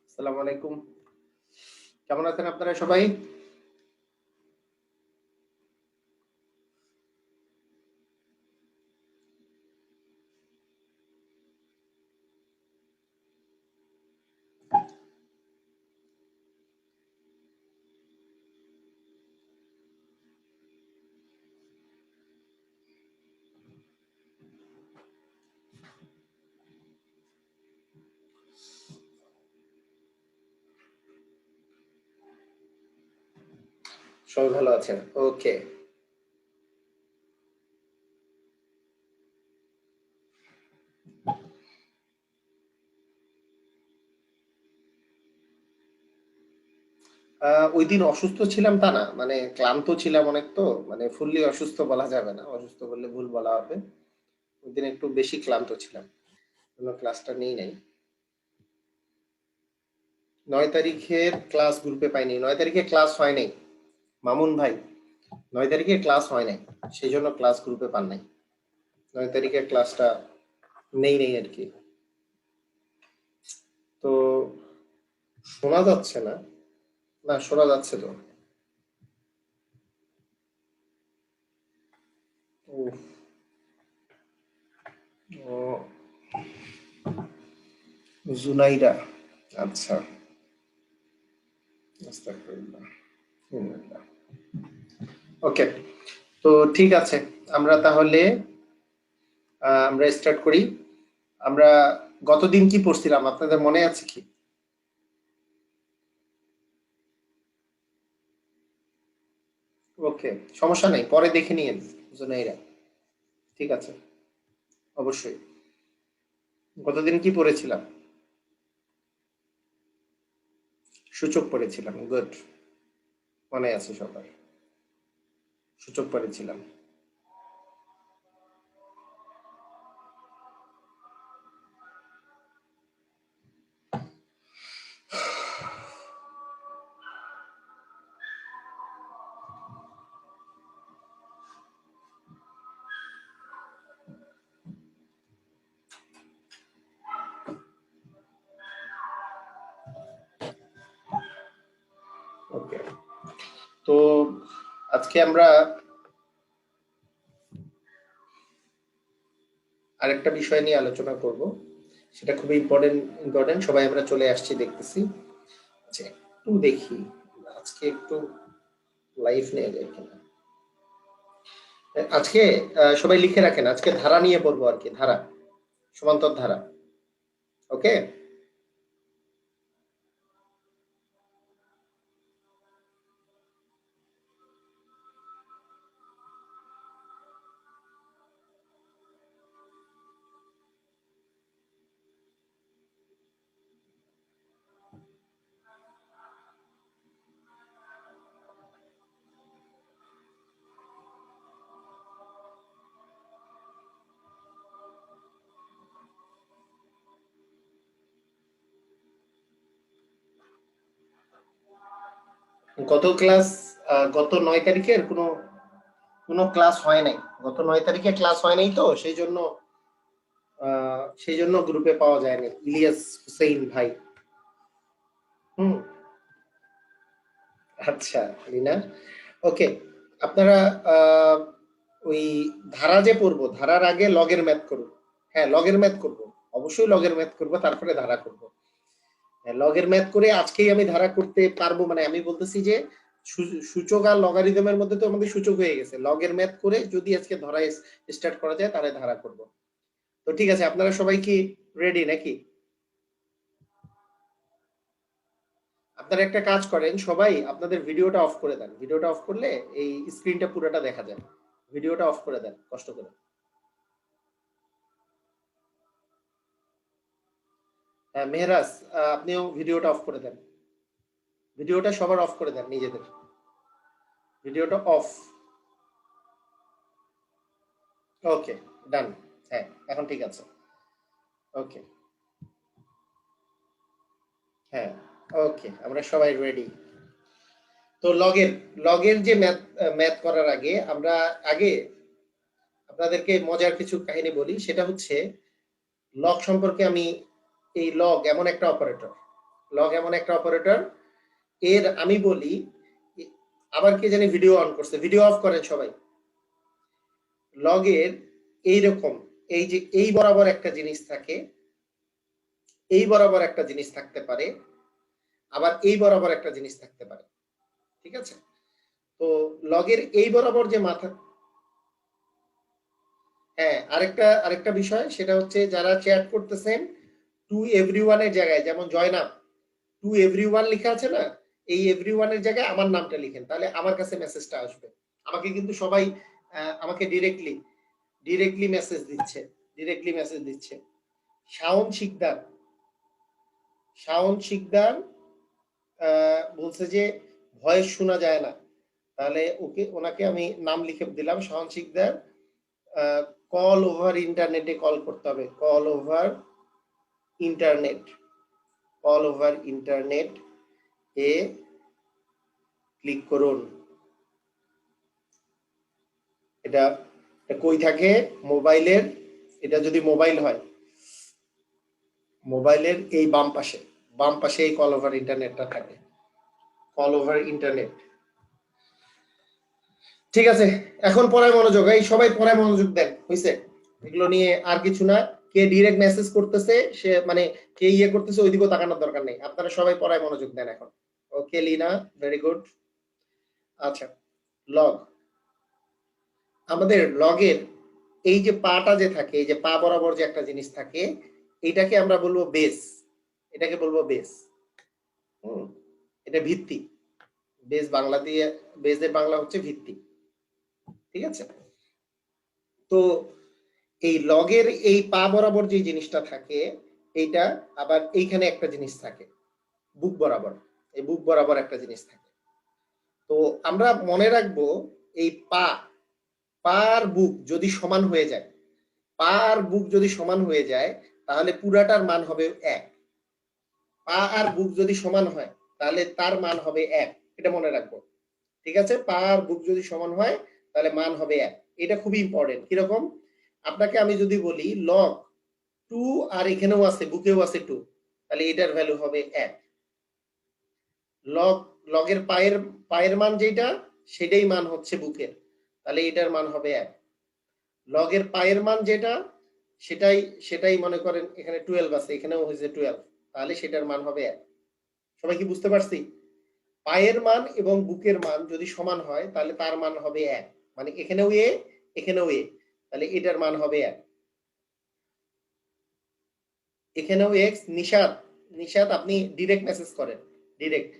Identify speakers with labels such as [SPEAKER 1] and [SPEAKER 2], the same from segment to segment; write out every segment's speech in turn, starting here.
[SPEAKER 1] আসসালামু আলাইকুম। কেমন আছেন আপনারা সবাই? সবাই ভালো আছেন। ওকে। ঐদিন অসুস্থ ছিলাম তা না। মানে ক্লান্ত ছিলাম অনেক তো। মানে ফুললি অসুস্থ বলা যাবে না। অসুস্থ বললে ভুল বলা হবে। ঐদিন একটু বেশি ক্লান্ত ছিলাম। জন্য ক্লাসটা নেই নাই। ৯ তারিখের ক্লাস গ্রুপে পাইনি। ৯ তারিখে ক্লাস হয় নাই। মামুন ভাই, ৯ তারিখে ক্লাস হয় নাই। সেজন্য ক্লাস গ্রুপে পান নাই। ৯ তারিখের ক্লাসটা নেই আরকি। তো শোনা যাচ্ছে না। না, শোনা যাচ্ছে তো। উফ! ও জুনাইরা। আচ্ছা। আস্তাগফিরুল্লাহ। হুম। ওকে। তো ঠিক আছে। আমরা তাহলে আমরা স্টার্ট করি। আমরা গতদিন কি পড়ছিলাম আপনাদের মনে আছে কি? ওকে, সমস্যা নাই। পরে দেখে নিয়েন জুনাইরা। ঠিক আছে, অবশ্যই। গতদিন কি পড়েছিলাম? সূচক পড়েছিলাম। গুড। মনে আছে সবার। সূচক পড়েছিলাম। ওকে। তো আজকে আমরা আরেকটা বিষয় নিয়ে আলোচনা করব। সেটা খুবই ইম্পর্টেন্ট। সবাই আমরা চলে আসছি দেখতেছি। আচ্ছা, একটু দেখি আজকে একটু লাইভ নেওয়া যায় কিনা। আজকে সবাই লিখে রাখেন, আজকে ধারা নিয়ে পড়বো আর কি। ধারা, সমান্তর ধারা। ওকে। গত ক্লাস গত ৯ তারিখের কোনো কোনো ক্লাস হয় নাই। গত ৯ তারিখে ক্লাস হয় নাই, তো সেই জন্য গ্রুপে পাওয়া যায়নি ইলিয়াস হুসেইন ভাই। হুম। আচ্ছা, রিনা। ওকে। আপনারা আহ, ওই ধারা যে পড়বো, ধারার আগে লগের ম্যাথ করবো। হ্যাঁ, লগের ম্যাথ করবো। অবশ্যই লগের ম্যাথ করবো, তারপরে ধারা করবো। হ্যাঁ, লগের ম্যাথ করে আজকেই আমি ধারা করতে পারবো। মানে আমি বলতেছি যে সূচক আর লগারিদমের মধ্যে তো আমাদের সূচক হয়ে গেছে। লগের ম্যাথ করে যদি আজকে ধরা স্টার্ট করা যায় তাহলে ধারা করব। তো ঠিক আছে, আপনারা সবাই কি রেডি নাকি? আপনারা একটা কাজ করেন, সবাই আপনাদের ভিডিওটা অফ করে দেন। ভিডিওটা অফ করলে এই স্ক্রিনটা পুরোটা দেখা যায়। ভিডিওটা অফ করে দেন কষ্ট করে। হ্যাঁ মেহরাজ, আপনিও ভিডিওটা অফ করে দেন। ভিডিওটা সবার অফ করে দেন নিজেদের। ভিডিওটা অফ। ওকে, ডান। হ্যাঁ, এখন ঠিক আছে। ওকে। হ্যাঁ, ওকে, আমরা সবাই রেডি। তো লগের লগের যে ম্যাথ ম্যাথ করার আগে আমরা আগে আপনাদেরকে মজার কিছু কাহিনী বলি। সেটা হচ্ছে লগ সম্পর্কে আমি এই লগ এমন একটা অপারেটর, লগ এমন একটা অপারেটর, এর আমি বলি, আবার কে জানি ভিডিও অন করছে, ভিডিও অফ করেন সবাই। লগের এইরকম, এই যে এই বরাবর একটা জিনিস থাকে, এই বরাবর একটা জিনিস থাকতে পারে, আবার এই বরাবর একটা জিনিস থাকতে পারে, ঠিক আছে? তো লগের এই বরাবর যে মাথা, হ্যাঁ, আরেকটা বিষয়, সেটা হচ্ছে যারা চ্যাট করতেছেন টু এভরিওয়ান এর জায়গায়, যেমন জয়নাব টু এভরিওয়ান লেখা আছে না, এই এভরিওয়ান এর জায়গায় আমার নামটা লিখেন, তাহলে আমার কাছে মেসেজটা আসবে। আমাকে কিন্তু সবাই আমাকে ডিরেক্টলি মেসেজ দিচ্ছে, ডিরেক্টলি মেসেজ দিচ্ছে। শাওন শিকদার বলছে যে ভয়েস শোনা যায় না, তাহলে ওনাকে আমি নাম লিখে দিলাম শাওন শিকদার। কল ওভার ইন্টারনেটে কল করতে হবে, call over internet, call over internet এ ক্লিক করুন। এটা কই থাকে? মোবাইলের, এটা যদি মোবাইল হয়, মোবাইলের এই বাম পাশে এই কল ওভার ইন্টারনেটটা থাকে, কল ওভার ইন্টারনেট। ঠিক আছে, এখন পড়ায় মনোযোগ, এই সবাই পড়ায় মনোযোগ দেন, হইছে? এগুলো নিয়ে আর কিছু না, কে ডিরেক্ট মেসেজ করতেছে সে মানে কে ইয়ে করতেছে ওইদিকেও তাকানোর দরকার নেই, আপনারা সবাই পড়ায় মনোযোগ দেন এখন। ওকে লিনা, ভেরি গুড। আচ্ছা, লগ, আমাদের লগের এই যে পাটা যে থাকে, এই যে পা বরাবর যে একটা জিনিস থাকে, এটাকে আমরা বলবো বেস, এটাকে বলবো বেস। এটা ভিত্তি, বেস বাংলা দিয়ে, বেসের বাংলা হচ্ছে ভিত্তি, ঠিক আছে? তো এই লগের এই পা বরাবর যে জিনিসটা থাকে, এইটা আবার এইখানে একটা জিনিস থাকে বুক বরাবর, এই বুক বরাবর একটা জিনিস থাকে। তো আমরা মনে রাখবো এই পার বুক যদি সমান হয়ে যায়, পার বুক যদি সমান হয়ে যায়, তাহলে পুরাটার মান হবে 1। পা আর বুক যদি সমান হয় তাহলে তার মান হবে 1, এটা মনে রাখবো, ঠিক আছে? পা আর বুক যদি সমান হয় তাহলে মান হবে 1, এটা খুবই ইম্পর্টেন্ট। কিরকম? আপনাকে আমি যদি বলি লগ 2 আর এখানেও আছে, বুকেও আছে 2, তাহলে এটার ভ্যালু হবে 1। লগের পায়ের মান যেটা, সেটাই মান হচ্ছে বুকের, তাহলে এটার মান হবে 1। লগের পায়ের মান যেটা, সেটাই মনে করেন এখানে 12 আছে, এখানেও হয়েছে 12, তাহলে সেটার মান হবে 1। সবাই কি বুঝতে পারছি? পায়ের মান এবং বুকের মান যদি সমান হয় তাহলে তার মান হবে 1, মানে এখানেও এ, এখানেও এ, তাহলে এটার মান হবে 1। এখানেও এক্স। নিশাদ আপনি ডিরেক্ট মেসেজ করেন, ডিরেক্ট।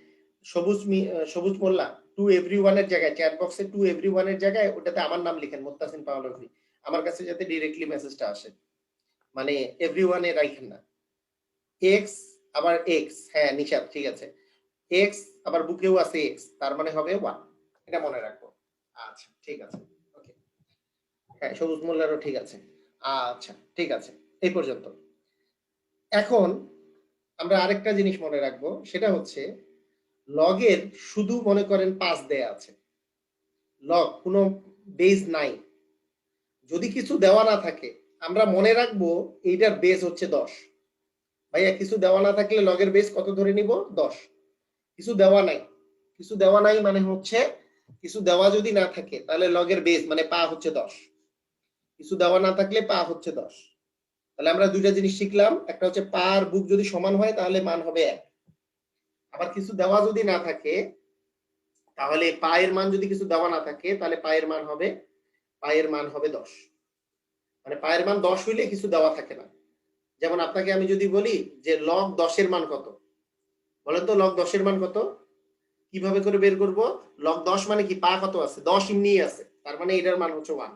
[SPEAKER 1] সবুজ মোল্লা টু এভরিওয়ান এর জায়গায়, চ্যাট বক্সে টু এভরিওয়ান এর জায়গায় ওটাতে আমার নাম লিখেন, মুত্তাসিন পাওয়ালভি, আমার কাছে যাতে ডিরেক্টলি মেসেজটা আসে, মানে এভরিওয়ান এ রাখেন না। এক্স আবার এক্স, হ্যাঁ নিশাদ ঠিক আছে, এক্স আবার বুকেও আছে এক্স, তার মানে হবে 1, এটা মনে রাখবো। আচ্ছা ঠিক আছে, ওকে, হ্যাঁ সবুজ মোল্লারও ঠিক আছে। আচ্ছা ঠিক আছে, এই পর্যন্ত। এখন আমরা আরেকটা জিনিস মনে রাখবো, সেটা হচ্ছে লগের শুধু মনে করেন 5 দেয়া আছে, লগ কোনো বেজ নাই, যদি কিছু দেওয়া না থাকে আমরা মনে রাখবো এইটার বেজ হচ্ছে 10। ভাইয়া কিছু দেওয়া না থাকলে লগের বেজ কত ধরে নিব? 10। কিছু দেওয়া নাই, কিছু দেওয়া নাই মানে হচ্ছে, কিছু দেওয়া যদি না থাকে তাহলে লগের বেজ মানে পা হচ্ছে 10, কিছু দেওয়া না থাকলে পা হচ্ছে 10। তাহলে আমরা দুইটা জিনিস শিখলাম, একটা হচ্ছে পা আর বুক যদি সমান হয় তাহলে মান হবে 1, আবার কিছু দেওয়া যদি না থাকে, তাহলে পায়ের মান যদি কিছু দেওয়া না থাকে তাহলে পায়ের মান হবে 10, মানে পায়ের মান 10 হইলে কিছু দেওয়া থাকে না। যেমন আপনাকে আমি যদি বলি যে লগ 10 এর মান কত, বলেন তো লগ 10 এর মান কত? কিভাবে করে বের করব? লগ 10 মানে কি, পা কত আছে? 10 এমনিই আছে, তার মানে এটার মান হচ্ছে 1।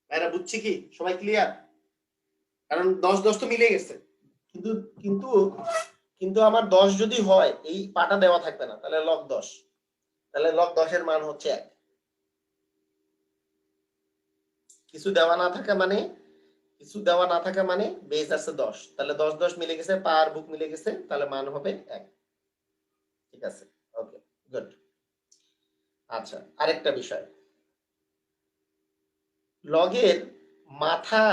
[SPEAKER 1] ভাইরা বুঝছি কি? সবাই ক্লিয়ার? কারণ 10 10 তো মিলে গেছে, কিন্তু কিন্তু কিন্তু আমার 10 যদি হয় এই পাটা দেওয়া থাকবে না, তাহলে লগ 10, তাহলে লগ 10 এর মান হচ্ছে 1। কিছু দেওয়া না থাকা মানে, কিছু দেওয়া না থাকা মানে বেস আছে 10, তাহলে 10 10 মিলে গেছে, পা আর বুক মিলে গেছে, তাহলে মান হবে 1। ঠিক আছে, ওকে, গুড। আচ্ছা, আরেকটা বিষয়, লগের মাথা,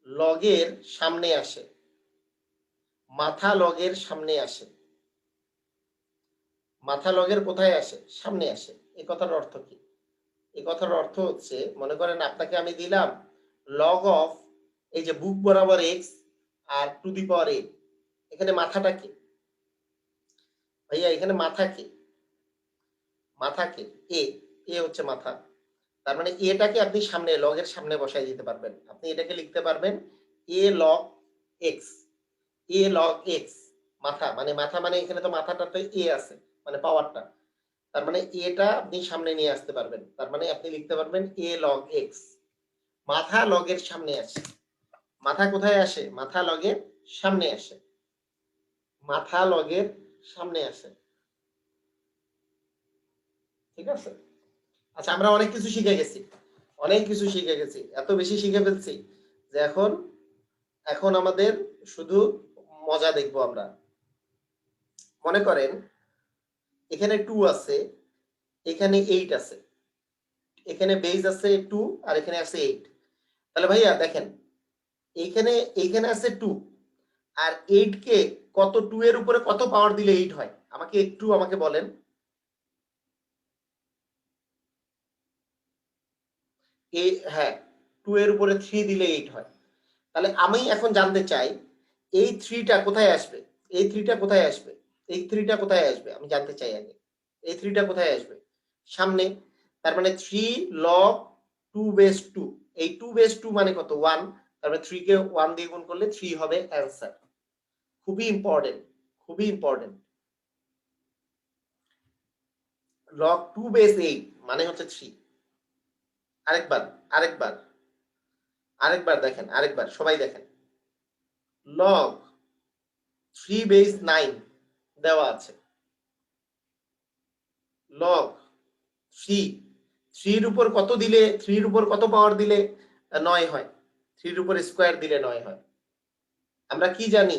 [SPEAKER 1] লগের সামনে আসে, মাথা লগের সামনে আসে, মাথা লগের কোথায় আসে? সামনে আসে। এই কথার অর্থ কি? এই কথার অর্থ হচ্ছে, মনে করেন আপনাকে আমি দিলাম লগ অফ, এই যে বুক বরাবর এক্স আর টু দি পাওয়ার এ, এখানে মাথাটা কি ভাইয়া? এখানে মাথা কি? মাথা কি? এ, এ হচ্ছে মাথা। তার মানে এটাকে আপনি সামনে লগের সামনে বসাই দিতে পারবেন। আপনি এটাকে লিখতে পারবেন এ লগ এক্স, এ লগ এক্স, মাথা মানে, মাথা মানে এখানে তো মাথাটাতে এ আছে, মানে পাওয়ারটা। তার মানে এটা আপনি সামনে নিয়ে আসতে পারবেন। তার মানে আপনি লিখতে পারবেন এ লগ এক্স। মাথা লগের সামনে আসে। মাথা কোথায় আসে? মাথা লগের সামনে আসে, মাথা লগের সামনে আসে। ঠিক আছে? আচ্ছা, আমরা অনেক কিছু শিখে গেছি, অনেক কিছু শিখে গেছি, এত বেশি শিখে ফেলছি যে এখন এখন আমাদের শুধু মজা দেখবো আমরা। মনে করেন এখানে 2 আছে, এখানে 8 আছে, এখানে বেজ আছে 2 আর এখানে আছে 8। তাহলে ভাইয়া দেখেন, এইখানে এইখানে আছে 2 আর 8 কে কত, 2 এর উপরে কত পাওয়ার দিলে 8 হয়? আমাকে একটু আমাকে বলেন। হ্যাঁ, 2 এর উপরে 3 দিলে 8 হয়। তাহলে আমি এখন জানতে চাই এই 3টা কোথায় আসবে? এই 3টা কোথায় আসবে? এই 3টা কোথায় আসবে আমি জানতে চাই আগে। এই 3টা কোথায় আসবে? সামনে। তার মানে 3 লগ 2 বেস 2, এই 2 বেস 2 মানে কত? 1। তার মানে 3 কে 1 দিয়ে গুণ করলে 3 হবে অ্যান্সার। খুবই ইম্পর্টেন্ট, খুবই ইম্পর্টেন্ট। লগ 2 বেস 8 মানে হচ্ছে 3। আরেকবার, আরেকবার, আরেকবার দেখেন, আরেকবার সবাই দেখেন। লগ 3 বেস 9 দেওয়া আছে, লগ 3, 3 এর উপর কত দিলে, 3 এর উপর কত পাওয়ার দিলে 9 হয়? 3 এর উপর স্কয়ার দিলে 9 হয়। আমরা কি জানি?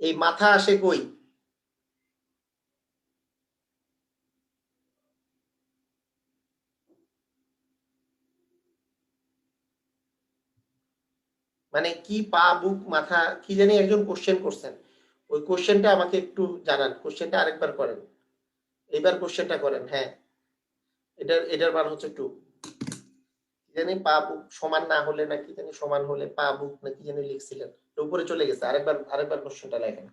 [SPEAKER 1] এই মাথা আসে কই? মানে কি, পা, বুক, মাথা, কি জানি একজন কোশ্চেন করছেন। ওই কোশ্চেনটা আমাকে একটু জানান, কোশ্চেনটা আরেকবার করেন, এইবার কোশ্চেনটা করেন। হ্যাঁ, এটার মান হচ্ছে 2। কি জানি, পা বুক সমান না হলে না কি জানি, সমান হলে পা বুক না কি জানি লিখছিলেন, উপরে চলে গেছে। আরেকবার, আরেকবার কোশ্চেনটা লেখেন।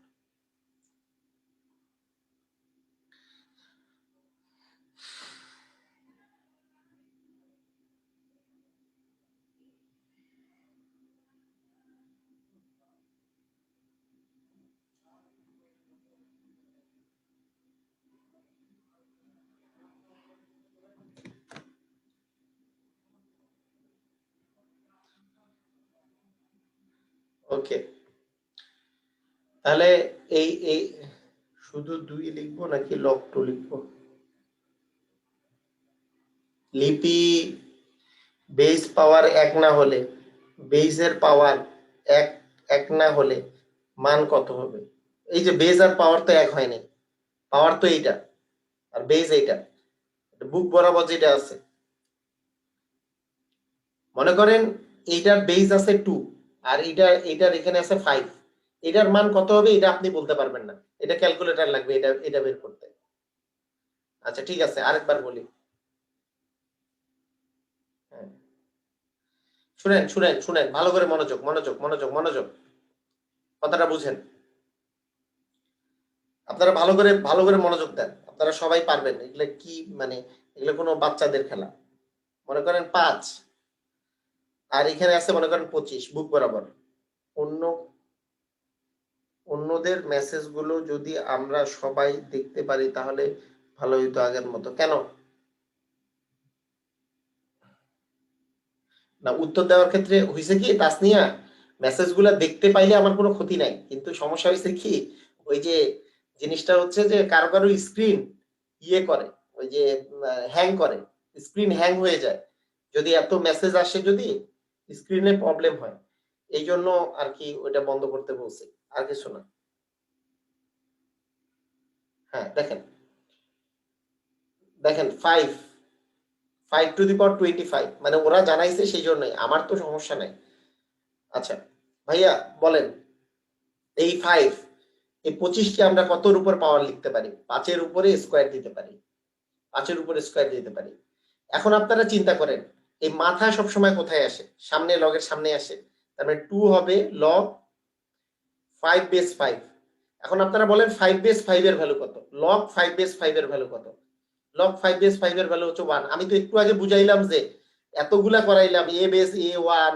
[SPEAKER 1] ওকে, তাহলে এই এই শুধু 2 লিখবো নাকি লগ 2 লিখবো? লিপি, বেস পাওয়ার 1 না হলে, বেসের পাওয়ার 1 1 না হলে মান কত হবে? এই যে বেস আর পাওয়ার তো 1 হয় নাই, পাওয়ার তো এইটা আর বেস এইটা, বুক বরাবর যেটা আছে। মনে করেন এইটার বেস আছে 2 আর এইটার এখানে আছে 5, এটার মান কত হবে এটা আপনি বলতে পারবেন না, এটা ক্যালকুলেটর লাগবে এটা এটা বের করতে। আচ্ছা ঠিক আছে, আরেকবার বলি। হ্যাঁ, শুনেন শুনেন শুনেন, ভালো করে মনোযোগ মনোযোগ মনোযোগ মনোযোগ, কথাটা বুঝেন। আপনারা ভালো করে মনোযোগ দেন, আপনারা সবাই পারবেন। এগুলো কি মানে, এগুলো কোনো বাচ্চাদের খেলা। মনে করেন 5 আর এখানে আছে মনে করেন 25 বুক বরাবর। অন্য অন্যদের মেসেজ গুলো যদি আমরা সবাই দেখতে পারি তাহলে ভালো হইতো আগের মতো। কেন না? উত্তর দেওয়ার ক্ষেত্রে হয়েছে কি তাসনিয়া, মেসেজ গুলা দেখতে পাইলে আমার কোনো ক্ষতি নাই, কিন্তু সমস্যা হয়েছে কি, ওই যে জিনিসটা হচ্ছে যে কারো কারো স্ক্রিন ইয়ে করে, ওই যে হ্যাং করে, স্ক্রিন হ্যাং হয়ে যায় যদি এত মেসেজ আসে, যদি স্ক্রিনে প্রবলেম হয়। এই জন্য আর কি ওইটা বন্ধ করতে বলছি, আর কিছু না। হ্যাঁ দেখেন, দেখেন 5, 5 টু দি পাওয়ার 25, মানে ওরা জানাইছে সেই জন্যই, আমার তো সমস্যা নাই। আচ্ছা, ভাইয়া বলেন এই 5 এই 25 কে আমরা কতর উপর পাওয়ার লিখতে পারি? 5 এর উপরে স্কয়ার দিতে পারি, 5 এর উপরে স্কয়ার দিতে পারি। এখন আপনারা চিন্তা করেন এই মাথা সব সময় কোথায় আসে? সামনে, লগের সামনে আসে। তার মানে 2 হবে log 5 বেস 5। এখন আপনারা বলেন 5 বেস 5 এর ভ্যালু কত? log 5 বেস 5 এর ভ্যালু কত? log 5 বেস 5 এর ভ্যালু হচ্ছে 1। আমি তো একটু আগে বুঝাইলাম যে এতগুলা করাইলাম a base a1,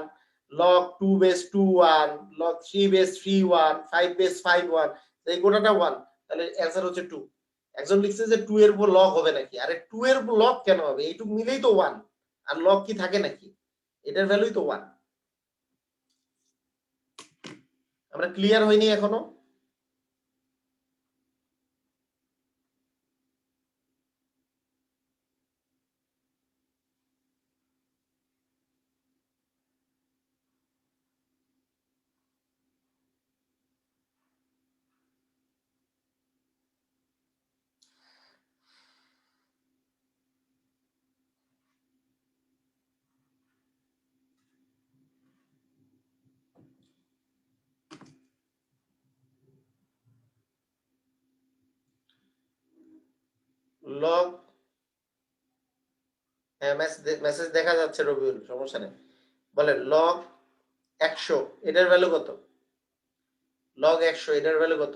[SPEAKER 1] log 2 base 2 1, log 3 base 3 1, 5 base 5 1, এই গোটাটা 1। তাহলে অ্যানসার হচ্ছে 2। একজন লিখছে যে 2 এর উপর log হবে নাকি? আরে 2 এর উপর log কেন হবে? এইটুকু মিলেই তো 1। আর log কি থাকে নাকি? এটার ভ্যালুই তো 1। আমরা ক্লিয়ার হইনি এখনো? log, হ্যাঁ মেসেজ দেখা যাচ্ছে রবিউল, সমস্যা নেই। বলেন log 100 এটার ভ্যালু কত? log 100 এটার ভ্যালু কত?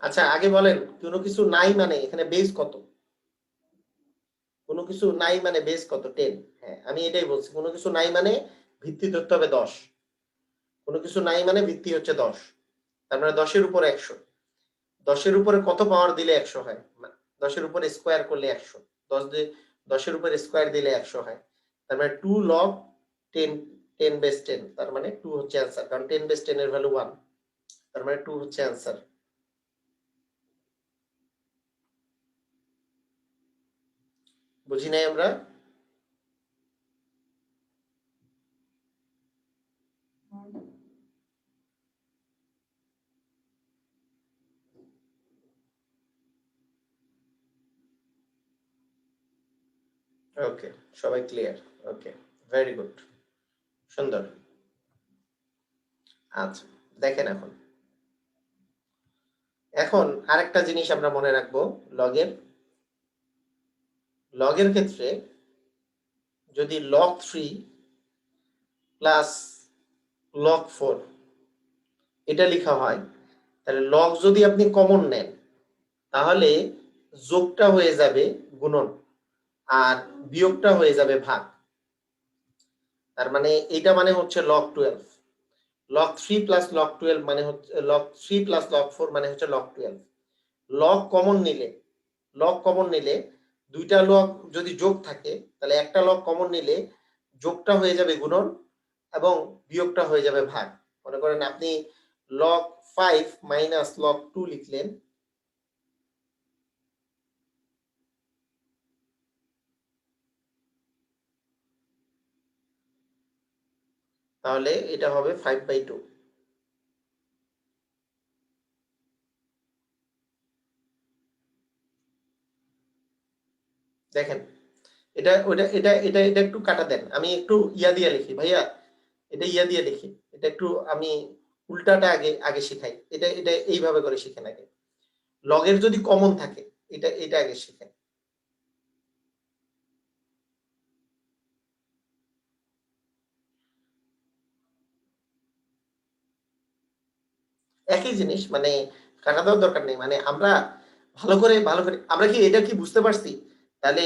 [SPEAKER 1] আচ্ছা আগে বলেন কোনো কিছু নাই মানে এখানে বেস কত? কোনো কিছু নাই মানে বেস কত? 10। হ্যাঁ আমি এটাই বলছি, কোনো কিছু নাই মানে ভিত্তি ধরতে হবে 10। কোনো কিছু নাই মানে ভিত্তি হচ্ছে 10। তার মানে 10 এর উপর 100। 10 এর উপরে কত পাওয়ার দিলে 100 হয়? 10 এর উপরে স্কয়ার করলে 100। 10 দিয়ে 10 এর উপরে স্কয়ার দিলে 100 হয়। তার মানে 2 log 10, 10 বেস 10। তার মানে 2 হচ্ছে অ্যান্সার, কারণ 10 বেস 10 এর ভ্যালু 1। তার মানে 2 হচ্ছে অ্যান্সার। বুঝি নাই আমরা? ওকে, সবাই ক্লিয়ার। ওকে, ভেরি গুড, সুন্দর। আচ্ছা দেখেন এখন, এখন আরেকটা জিনিস আমরা মনে রাখবো। লগের লগের ক্ষেত্রে যদি log 3 প্লাস log 4 এটা লেখা হয়, তাহলে লগ যদি আপনি কমন নেন তাহলে যোগটা হয়ে যাবে গুণন আর বিয়োগটা হয়ে যাবে ভাগ। তার মানে এটা মানে হচ্ছে log 12। log 3 প্লাস log 12 মানে হচ্ছে log 3 প্লাস log 4 মানে হচ্ছে log 12। লগ কমন নিলে, লগ কমন নিলে দুইটা লগ যদি যোগ থাকে তাহলে একটা লগ কমন নিলে যোগটা হয়ে যাবে গুণন এবং বিয়োগটা হয়ে যাবে ভাগ। মনে করেন আপনি log 5 মাইনাস log 2 লিখলেন, তাহলে এটা হবে 5/2। দেখেন এটা ওটা এটা এটা এটা একটু কাটা দেন, আমি একটু ইয়া দিয়ে লিখি ভাইয়া, এটা ইয়া দিয়ে লিখি, এটা একটু আমি উল্টাটা আগে আগে শিখাই। এটা এটা এইভাবে করে শিখেন আগে। লগের যদি কমন থাকে এটা এটা আগে শিখেন। একই জিনিস, মানে কাটা দেওয়ার দরকার নেই। মানে আমরা ভালো করে আমরা কি এটা কি বুঝতে পারছি? তাহলে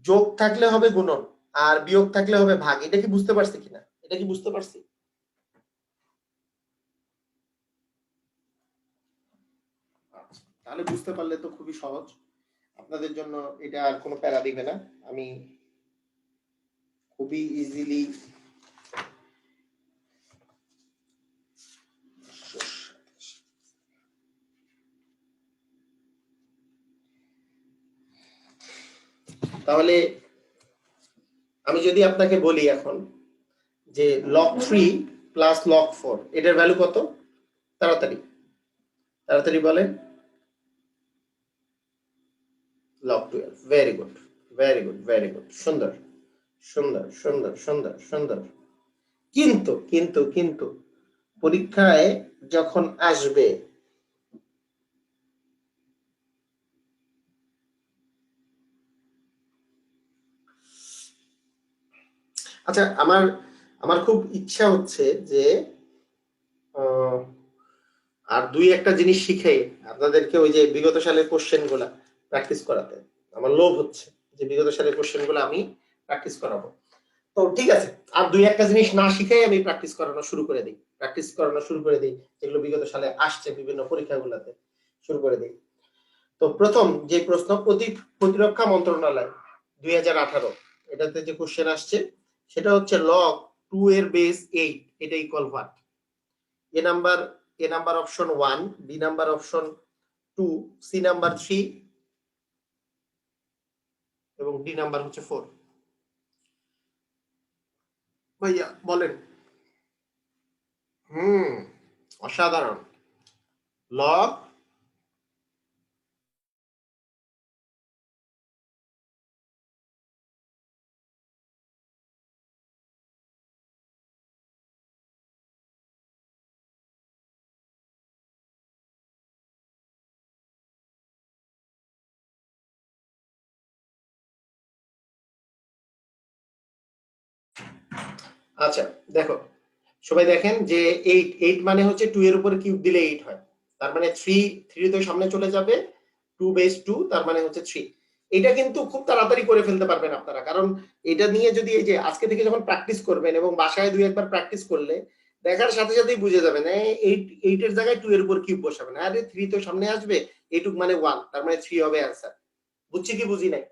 [SPEAKER 1] যোগ থাকলে হবে গুণন আর বিয়োগ থাকলে হবে ভাগ, এটা কি বুঝতে পারছি কিনা? এটা কি বুঝতে পারছি? আচ্ছা, তাহলে বুঝতে পারলে তো খুবই সহজ। আপনাদের জন্য এটা আর কোনো প্যারা দিবে না। আমি খুবই ইজিলি তাহলে আমি যদি আপনাকে বলি এখন যে log 3 প্লাস log 4 এটার ভ্যালু কত? তাড়াতাড়ি তাড়াতাড়ি বলেন। Log 12, very good, very good, very good, সুন্দর সুন্দর সুন্দর সুন্দর সুন্দর। কিন্তু কিন্তু কিন্তু পরীক্ষায় যখন আসবে, আচ্ছা আমার আমার খুব ইচ্ছা হচ্ছে যে আর দুই একটা জিনিস শিখে আপনাদেরকে ওই যে বিগত সালের কোশ্চেন গুলা প্র্যাকটিস করাতে আমার লোভ হচ্ছে, যে বিগত সালের কোশ্চেন গুলো আমি প্র্যাকটিস করাবো। তো ঠিক আছে, আর দুই একটা জিনিস না শিখেই আমি প্র্যাকটিস করানো শুরু করে দিই, যেগুলো বিগত সালে আসছে বিভিন্ন পরীক্ষাগুলোতে, শুরু করে দিই। তো প্রথম যে প্রশ্ন, প্রতিরক্ষা মন্ত্রণালয় 2018 এটাতে যে কোশ্চেন আসছে সেটা হচ্ছে লগ 2 এর বেস 8 এটা equal what? A number option 1, B number option 2, C number 3 এবং ডি নাম্বার হচ্ছে 4। ভাইয়া বলেন। অসাধারণ। লগ আচ্ছা দেখো, সবাই দেখেন যে 8 মানে হচ্ছে 2 এর উপরে কিউব দিলে 8 হয়, তার মানে 3 তো সামনে চলে যাবে, 2 বেস 2 তার মানে হচ্ছে 3। এটা কিন্তু খুব তাড়াতাড়ি করে ফেলতে পারবেন আপনারা, কারণ এটা নিয়ে যদি এই যে আজকে থেকে যখন প্র্যাকটিস করবেন এবং বাসায় দুই একবার প্র্যাকটিস করলে দেখার সাথে সাথেই বুঝে যাবেন 8 এর জায়গায় 2 এর উপর কিউব বসাবেন, আরে 3 তো সামনে আসবে, এইটুক মানে 1 তার মানে 3 হবে অ্যান্সার। বুঝছি কি বুঝি নাই?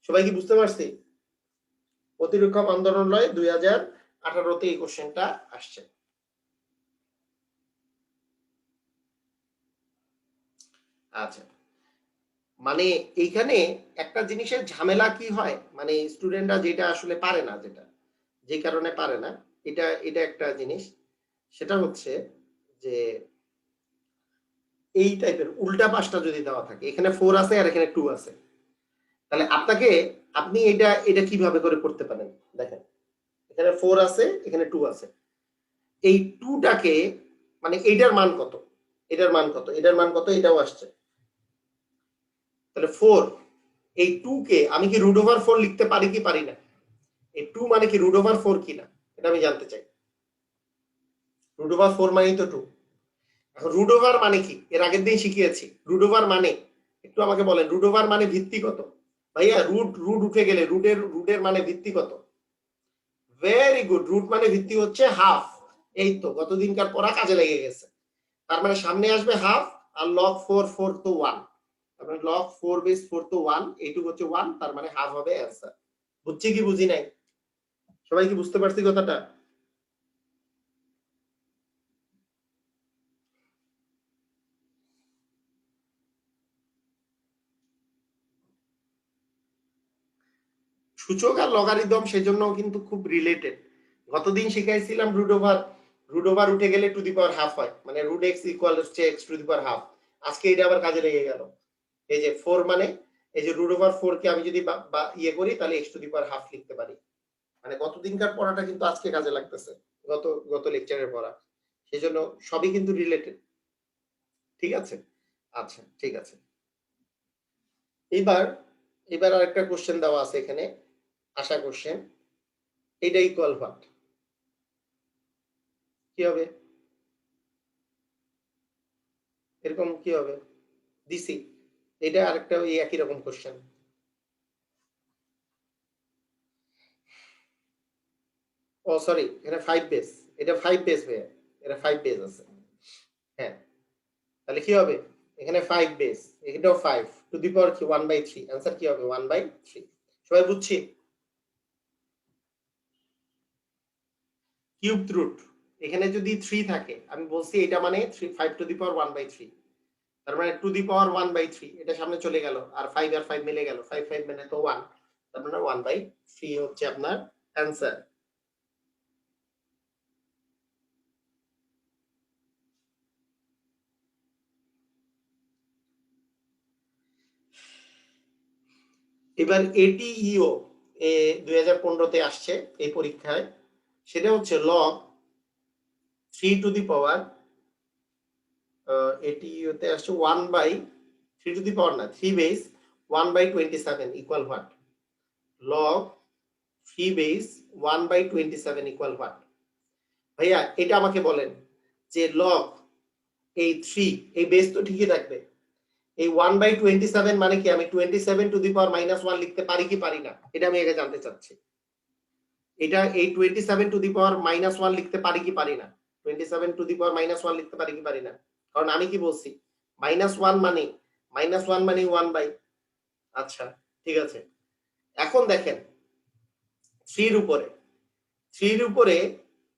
[SPEAKER 1] সবাই কি বুঝতে পারছি? প্রতিরক্ষা মন্ত্রণালয় 2018-তে এই কোশ্চেনটা আসছে। আচ্ছা, মানে এইখানে একটা জিনিসের ঝামেলা কি হয়, মানে স্টুডেন্টরা যেটা আসলে পারে না, যেটা যে কারণে পারে না, এটা এটা একটা জিনিস, সেটা হচ্ছে যে এই টাইপের উল্টা পাশটা যদি দেওয়া থাকে, এখানে 4 আছে আর এখানে 2 আছে, তাহলে আপনি এটা এটা কিভাবে করে করতে পারেন? দেখেন, এখানে 4 আছে, এখানে 2 আছে, এই 2টাকে মানে এইটার মান কত, এটার মান কত, এটার মান কত, এটাও আসছে, তাহলে 4, এই 2 কে আমি কি রুট ওভার 4 লিখতে পারি কি পারি না? এই 2 মানে কি রুট ওভার 4 কিনা এটা আমি জানতে চাই। রুট ওভার 4 মানেই তো 2। এখন রুট ওভার মানে কি, এর আগের দিন শিখিয়েছি। রুট ওভার মানে একটু আমাকে বলেন, রুট ওভার মানে ভিত্তি কত? ভাইয়া রুট রুট উঠে গেলে রুটের মানে ভিত্তি কত? ভেরি গুড, রুট মানে ভিত্তি হচ্ছে হাফ। এই তো গতদিনকার পড়া কাজে লেগে গেছে। তার মানে সামনে আসবে হাফ, আর লগ 4 4 তো 1, তার মানে লগ 4 বেস 4 তো 1, এইটুকু হচ্ছে 1, তার মানে হাফ হবে অ্যান্সার। বুঝছি কি বুঝি নাই? সবাই কি বুঝতে পারছি কথাটা? সূচক আর লগারিদম সেজন্য কিন্তু খুব রিলেটেড। গতদিন শিখাইছিলাম রুট ওভার উঠে গেলে টু দি পাওয়ার হাফ হয়, মানে রুট এক্স ইকুয়াল হচ্ছে x to the power half. আজকে এটা আবার কাজে লেগে গেল। এই যে 4 মানে এই যে রুট ওভার 4 কে আমি যদি ইয়ে করি তাহলে x to the power half লিখতে পারি। মানে গতদিনকার পড়াটা কিন্তু আজকে কাজে লাগতেছে, গত গত লেকচারের পড়া, সেজন্য সবই কিন্তু রিলেটেড। ঠিক আছে, আচ্ছা ঠিক আছে। এবার এবার আরেকটা কোশ্চেন দেওয়া আছে এখানে, আশা কোশ্চেন, এটা ইকুয়াল হোয়াট? কি হবে? এরকম কি হবে? দিছি, এটা আরেকটা ওই একই রকম কোশ্চেন। ও সরি, এখানে 5 বেস, এটা 5 বেস হয়ে, এটা 5 বেস আছে। হ্যাঁ, তাহলে কি হবে? এখানে 5 বেস, এটাও 5 টু দি পাওয়ার কি 1/3, आंसर কি হবে 1/3। সবাই বুঝছি? কিউব রুট, এখানে যদি 3 থাকে আমি বলছি এটা মানে 3 5 টু দি পাওয়ার 1/3, তার মানে টু দি পাওয়ার 1/3, এটা সামনে চলে গেল আর 5 আর 5 মিলে গেল, 5 5 মানে তো 1, তার মানে 1/3 হচ্ছে আপনার এবার এটিইও 2015-তে আসছে এই পরীক্ষায়, সেটা হচ্ছে লগ 3 টু দি পাওয়ার, এটিইওতে আসছে 1/3 টু দি পাওয়ার না, 3 base 1/27 equal what? Log 3 base 1/27 equal what? ভাইয়া এটা আমাকে বলেন যে লগ এই 3, এই বেস তো ঠিকই থাকবে, এই 1/27 মানে কি আমি 27 টু দি পাওয়ার -1 লিখতে পারি কি পারি না? এটা আমি আগে জানতে চাচ্ছি। এটা এই 27 টু দি পাওয়ার -1 লিখতে পারি কি পারি না? 27 টু দি পাওয়ার -1 লিখতে পারি কি পারি না? কারণ আমি কি বলছি, -1 মানে -1 মানে 1/, আচ্ছা ঠিক আছে। এখন দেখেন 3 এর উপরে 3 এর উপরে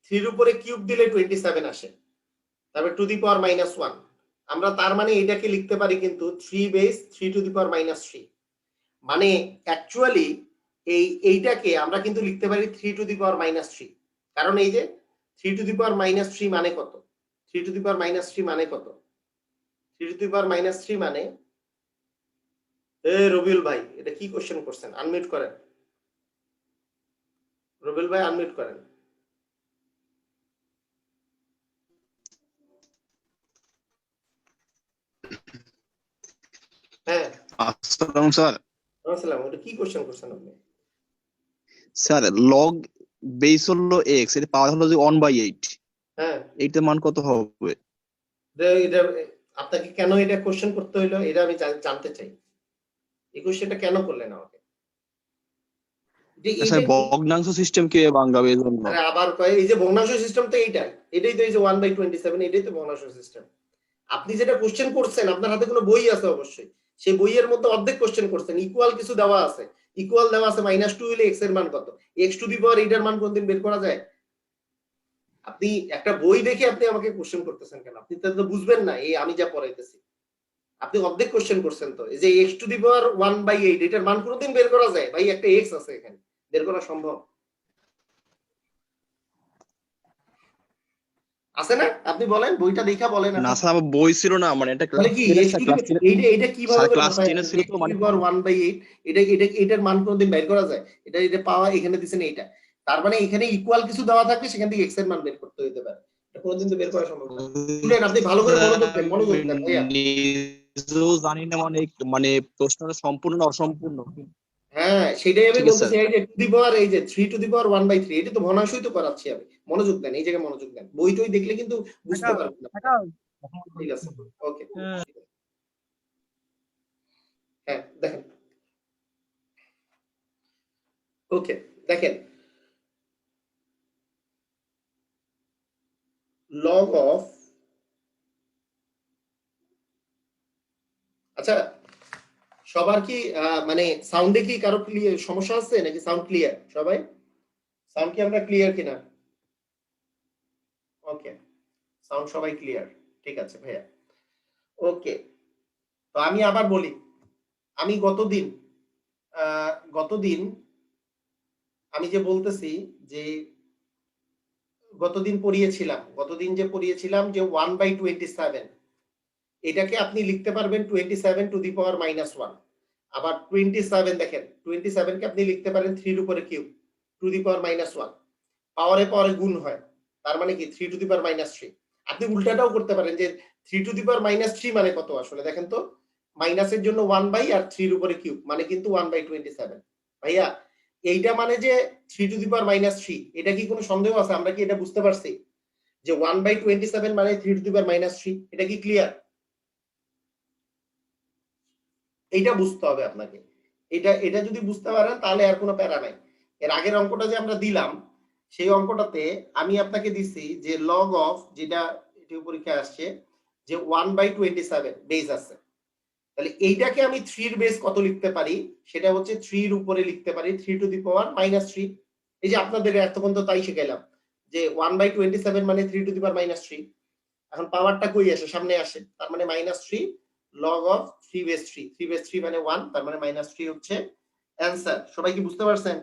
[SPEAKER 1] 3 এর উপরে কিউব দিলে 27 আসে, তারপরে টু দি পাওয়ার -1, আমরা তার মানে এটাকে লিখতে পারি কিন্তু 3 বেস 3 টু দি পাওয়ার -3, মানে অ্যাকচুয়ালি এইটাকে আমরা কিন্তু লিখতে পারি 3 টু দি পাওয়ার -3, কারণ এই যে 3 টু দি পাওয়ার -3 মানে কত? 3 টু দি পাওয়ার -3 মানে কত? 3 টু দি পাওয়ার -3 মানে, রবিউল ভাই এটা কি কোশ্চেন করছেন? আনমিউট করেন, রবিউল ভাই আনমিউট করেন। হ্যাঁ
[SPEAKER 2] আসসালাম স্যার।
[SPEAKER 1] আসসালাম, ওটা কি কোশ্চেন করছেন আপনি?
[SPEAKER 2] স্যার লগ বেস হলো x, এর পাওয়ার হলো যে 1/8,
[SPEAKER 1] হ্যাঁ
[SPEAKER 2] এইটার মান কত হবে?
[SPEAKER 1] এটা আপনাকে কেন এটা কোশ্চেন করতে হইলো এটা আমি জানতে চাই, এই কোশ্চেনটা কেন করলেন আমাকে?
[SPEAKER 2] স্যার ভগ্নাংশ সিস্টেম কে ভাঙাবে এই জন্য।
[SPEAKER 1] আরে আবার কয় এই যে ভগ্নাংশ সিস্টেম তো এইটাই, এটাই তো এই যে 1/27, এটাই তো ভগ্নাংশ সিস্টেম। আপনি যেটা কোশ্চেন করছেন আপনার হাতে কোনো বই আছে অবশ্যই, সেই বইয়ের মধ্যে অর্ধেক কোশ্চেন করছেন, ইকুয়াল কিছু দেওয়া আছে, ইকুয়াল দেওয়া আছে -2 হলে x এর মান কত, x টু দি পাওয়ার এইটার মান কোনদিন বের করা যায়? আপনি একটা বই দেখে আপনি আমাকে কোশ্চেন করতেছেন কেন? আপনি তো বুঝবেন না এই আমি যা পড়াইতেছি। আপনি অর্ধেক কোশ্চেন করছেন তো, এই যে x টু দি পাওয়ার 1/8 এটার মান কোনদিন বের করা যায়? ভাই একটা x আছে এখানে, বের করা সম্ভব আছে না? আপনি বলেন, বইটা দেখা বলেন
[SPEAKER 2] না
[SPEAKER 1] এখন।
[SPEAKER 2] স্যার আমার বই ছিল না, মানে এটা
[SPEAKER 1] মানে
[SPEAKER 2] ক্লাস
[SPEAKER 1] কি
[SPEAKER 2] 10 এর
[SPEAKER 1] x
[SPEAKER 2] sir,
[SPEAKER 1] to the
[SPEAKER 2] class 10
[SPEAKER 1] এইটা কিভাবে
[SPEAKER 2] স্যার
[SPEAKER 1] করে
[SPEAKER 2] ক্লাস
[SPEAKER 1] মাথায়
[SPEAKER 2] 10 এ
[SPEAKER 1] আসে
[SPEAKER 2] ছিল
[SPEAKER 1] যে x
[SPEAKER 2] তো,
[SPEAKER 1] টু
[SPEAKER 2] মানে
[SPEAKER 1] দি পাওয়ার 1/8 এটার মান কোনদিন বের করা যায়? এটা পাওয়া এখানে দিছেন এইটা, তার মানে এখানে ইকুয়াল কিছু দেওয়া থাকবে সেখান থেকে x এর মান বের করতে হইতে পারে, এটা কোনদিন তো বের করা সম্ভব না। শুনেন আপনি ভালো করে মনোযোগ দেন, মনোযোগ দেন ভাইয়া।
[SPEAKER 2] নিজেও জানি না, মানে মানে প্রশ্নটা সম্পূর্ণ না অসম্পূর্ণ।
[SPEAKER 1] হ্যাঁ সেটাই আমি
[SPEAKER 2] ঠিক আছে
[SPEAKER 1] বলতেছি, এই যে টু দি পাওয়ার এই যে 3 টু দি পাওয়ার 1/3 এটা তো ভগ্নাংশই তো করাচ্ছি আমি। মনোযোগ দেন, এই জায়গায় মনোযোগ দেন, বই টই দেখলে কিন্তু বুঝতে পারবেন না। ঠিক আছে, ওকে, হ্যাঁ দেখেন, ওকে দেখেন, লগ অফ, আচ্ছা সবার কি মানে সাউন্ডে কি কারো ক্লিয়ার সমস্যা আছে নাকি সাউন্ড ক্লিয়ার সবাই? সাউন্ড কি আমরা ক্লিয়ার কিনা? ওকে, সাউন্ড সবাই ক্লিয়ার, ঠিক আছে ভাইয়া, ওকে। তো আমি আবার বলি, আমি গতদিন আমি যে বলতেছি যে গতদিন যে পড়িয়েছিলাম যে 1/27, এটাকে আপনি লিখতে পারবেন 27 টু দি পাওয়ার -1। আবার 27 দেখেন 27 কে আপনি লিখতে পারেন 3 এর উপরে কিউব টু দি পাওয়ার -1, পাওয়ারে পাওয়ারে গুণ হয়, তার মানে কি 3 টু দি পাওয়ার -3। আপনি উল্টাটাও করতে পারেন যে 3 টু দি পাওয়ার -3 মানে কত আসলে দেখেন তো, মাইনাসের জন্য 1/, আর 3 এর উপরে কিউব মানে কিন্তু 1/27। ভাইয়া এইটা মানে যে 3 টু দি পাওয়ার -3, এটা কি কোনো সন্দেহ আছে? আমরা কি এটা বুঝতে পারছি যে 1/27 মানে 3 টু দি পাওয়ার -3? এটা কি ক্লিয়ার? এইটা বুঝতে হবে আপনাকে, এটা যদি বুঝতে পারেন তাহলে আর কোনো প্যারা নাই। এর আগের অঙ্কটা যে আমরা দিলাম সেই অঙ্কটাতে আমি আপনাকে দিছি যে লগ অফ, যেটা পরীক্ষায় আসছে যে 1/27 বেস আছে, তাহলে এইটাকে আমি 3 এর বেস কত লিখতে পারি? সেটা হচ্ছে 3 এর উপরে লিখতে পারি 3 টু দি পাওয়ার -3। এই যে আপনাদের এতক্ষণ তো তাই শিখাইলাম যে 1/27 মানে 3 টু দি পাওয়ার -3। এখন পাওয়ারটা কই আসে? সামনে আসে, তার মানে -3 লগ অফ 3 বেস 3, 3 বেস 3 মানে 1, তার মানে -3 হচ্ছে অ্যান্সার। সবাই কি বুঝতে পারছেন?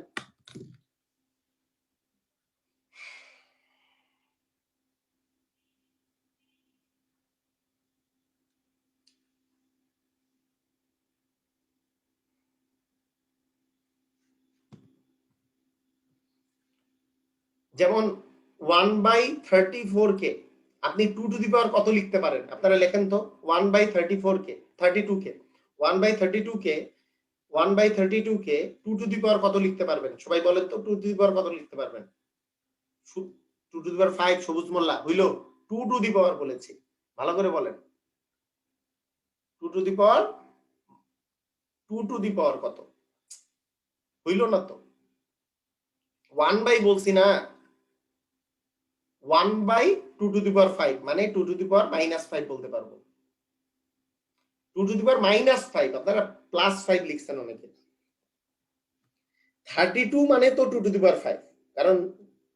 [SPEAKER 1] যেমন 1/34 কে আপনি 2 টু দি পাওয়ার কত লিখতে পারেন? আপনারা লেখেন তো। 1/34 কে 32 কে 1/32 কে 1/32 কে 2 টু দি পাওয়ার কত লিখতে পারবেন? সবাই বলেন তো 2 টু দি পাওয়ার কত লিখতে পারবেন? 2 টু দি পাওয়ার 5 সবুজ মোল্লা হইল? 2 টু দি পাওয়ার বলেছি, ভালো করে বলেন। 2 two the power 2 two the পাওয়ার কত? হইল না তো। 1 বাই বলছি না, 1/2 টু দি পাওয়ার 5 মানে 2 টু দি পাওয়ার -5 বলতে পারবো। 2 টু দি পাওয়ার -5, আপনারা +5 লিখছেন অনেকে। 32 মানে তো 2 টু দি পাওয়ার 5, কারণ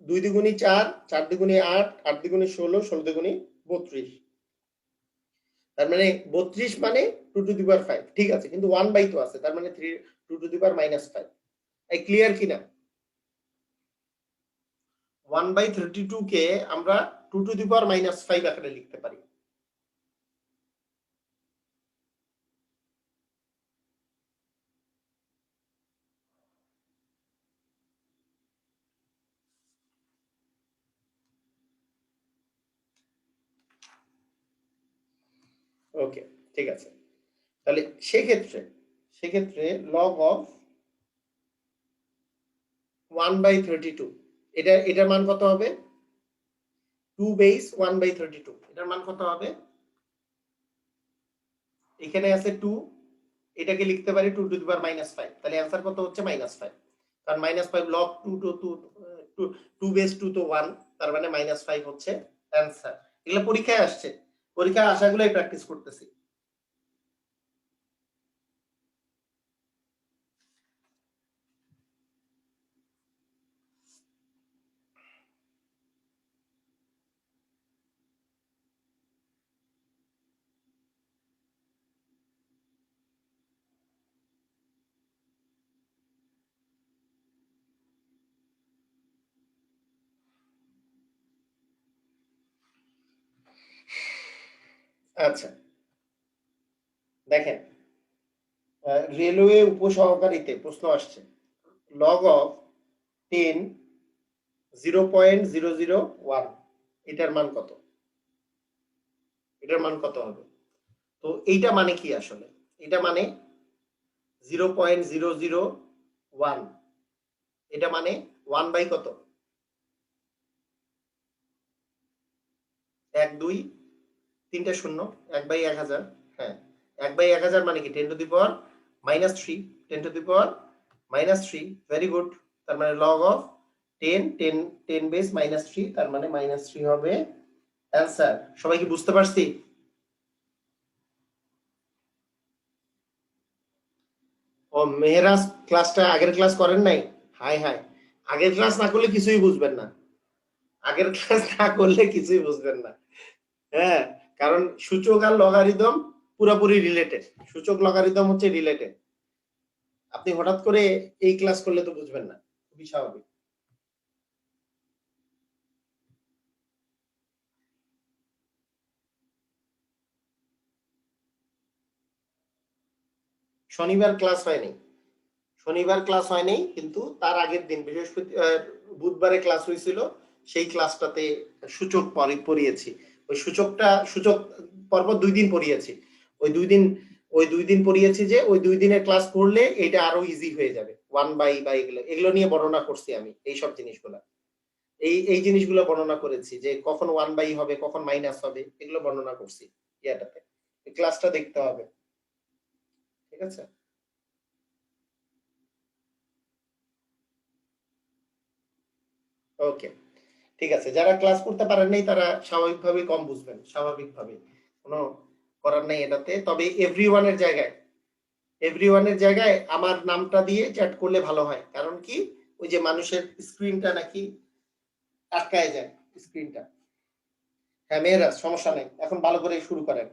[SPEAKER 1] 2 দ্বিগুণী 4, 4 দ্বিগুণী 8, 8 দ্বিগুণী 16, 16 দ্বিগুণী 32, তার মানে 32 মানে 2 টু দি পাওয়ার 5। ঠিক আছে, কিন্তু 1 বাই তো আছে, তার মানে 2 টু দি পাওয়ার -5। এই ক্লিয়ার কিনা? 1/32 কে আমরা 2 টু দি পাওয়ার -5 আকারে লিখতে পারি। ওকে, ঠিক আছে। তাহলে সেক্ষেত্রে লগ অফ 1/32, এটার মান কত হবে? 2 বেস 1/32, এটার মান কত হবে? এখানে আছে 2, এটাকে লিখতে পারি 2 টু দি পাওয়ার -5, তাহলে অ্যান্সার কত হচ্ছে? -5, কারণ -5 লগ 2 টু 2 বেস 2 তো 1, তার মানে -5 হচ্ছে অ্যান্সার। এগুলো পরীক্ষায় আসছে, পরীক্ষায় আসাগুলোই প্র্যাকটিস করতেছি। আচ্ছা, দেখেন, রেলওয়ে উপসহকারীতে প্রশ্ন আসছে লগ অফ 10 0.001, এটার মান কত? এটার মান কত হবে? তো এইটা মানে কি আসলে? এটা মানে 0.001, এটা মানে 1 বাই কত? 1 2 3টে শূন্য, 1 বাই 1000। হ্যাঁ, 1 বাই 1000 মানে কি 10 two the power -3, 10 two the power -3, very good. তার মানে লগ অফ 10 10 10 বেস -3, তার মানে -3 হবে অ্যান্সার। সবাই কি বুঝতে পারছি? ও মেহেরাজ ক্লাসটা আগের ক্লাস করেন নাই? হাই হাই, আগের ক্লাস না করলে কিছুই বুঝবেন না, আগের ক্লাস না করলে কিছুই বুঝবেন না। হ্যাঁ, কারণ সূচক আর লগারিদম পুরোপুরি রিলেটেড, সূচক লগারিদম হচ্ছে রিলেটেড। আপনি হঠাৎ করে এই ক্লাস করলে তো বুঝবেন না, খুবই স্বাভাবিক। শনিবার ক্লাস হয়নি, শনিবার ক্লাস হয়নি, কিন্তু তার আগের দিন বুধবারে ক্লাস হয়েছিল। সেই ক্লাসটাতে সূচক পড়িয়েছি। ওই সূচক পরপর 2 দিন পড়িয়েছি। ওই 2 দিন ওই 2 দিন পড়িয়েছি, যে ওই 2 দিনের ক্লাস করলে এটা আরো ইজি হয়ে যাবে। 1 বাই বা এগুলো এগুলো নিয়ে বর্ণনা করছি আমি, এই সব জিনিসগুলা, এই জিনিসগুলো বর্ণনা করেছি, যে কখন 1 বাই হবে, কখন মাইনাস হবে, এগুলো বর্ণনা করছি ইয়াটাতে। এই ক্লাসটা দেখতে হবে, ঠিক আছে? ওকে, ঠিক আছে। যারা ক্লাস করতে পারেন নাই তারা স্বাভাবিকভাবে কম বুঝবেন, স্বাভাবিকভাবে, কোনো করার নাই এটাতে। তবে এভরিওয়ানের জায়গায় আমার নামটা দিয়ে চ্যাট করলে ভালো হয়, কারণ কি ওই যে মানুষের স্ক্রিনটা নাকি আটকায় যায়, স্ক্রিনটা। হ্যাঁ মেয়েরা, সমস্যা নাই, এখন ভালো করে শুরু করেন,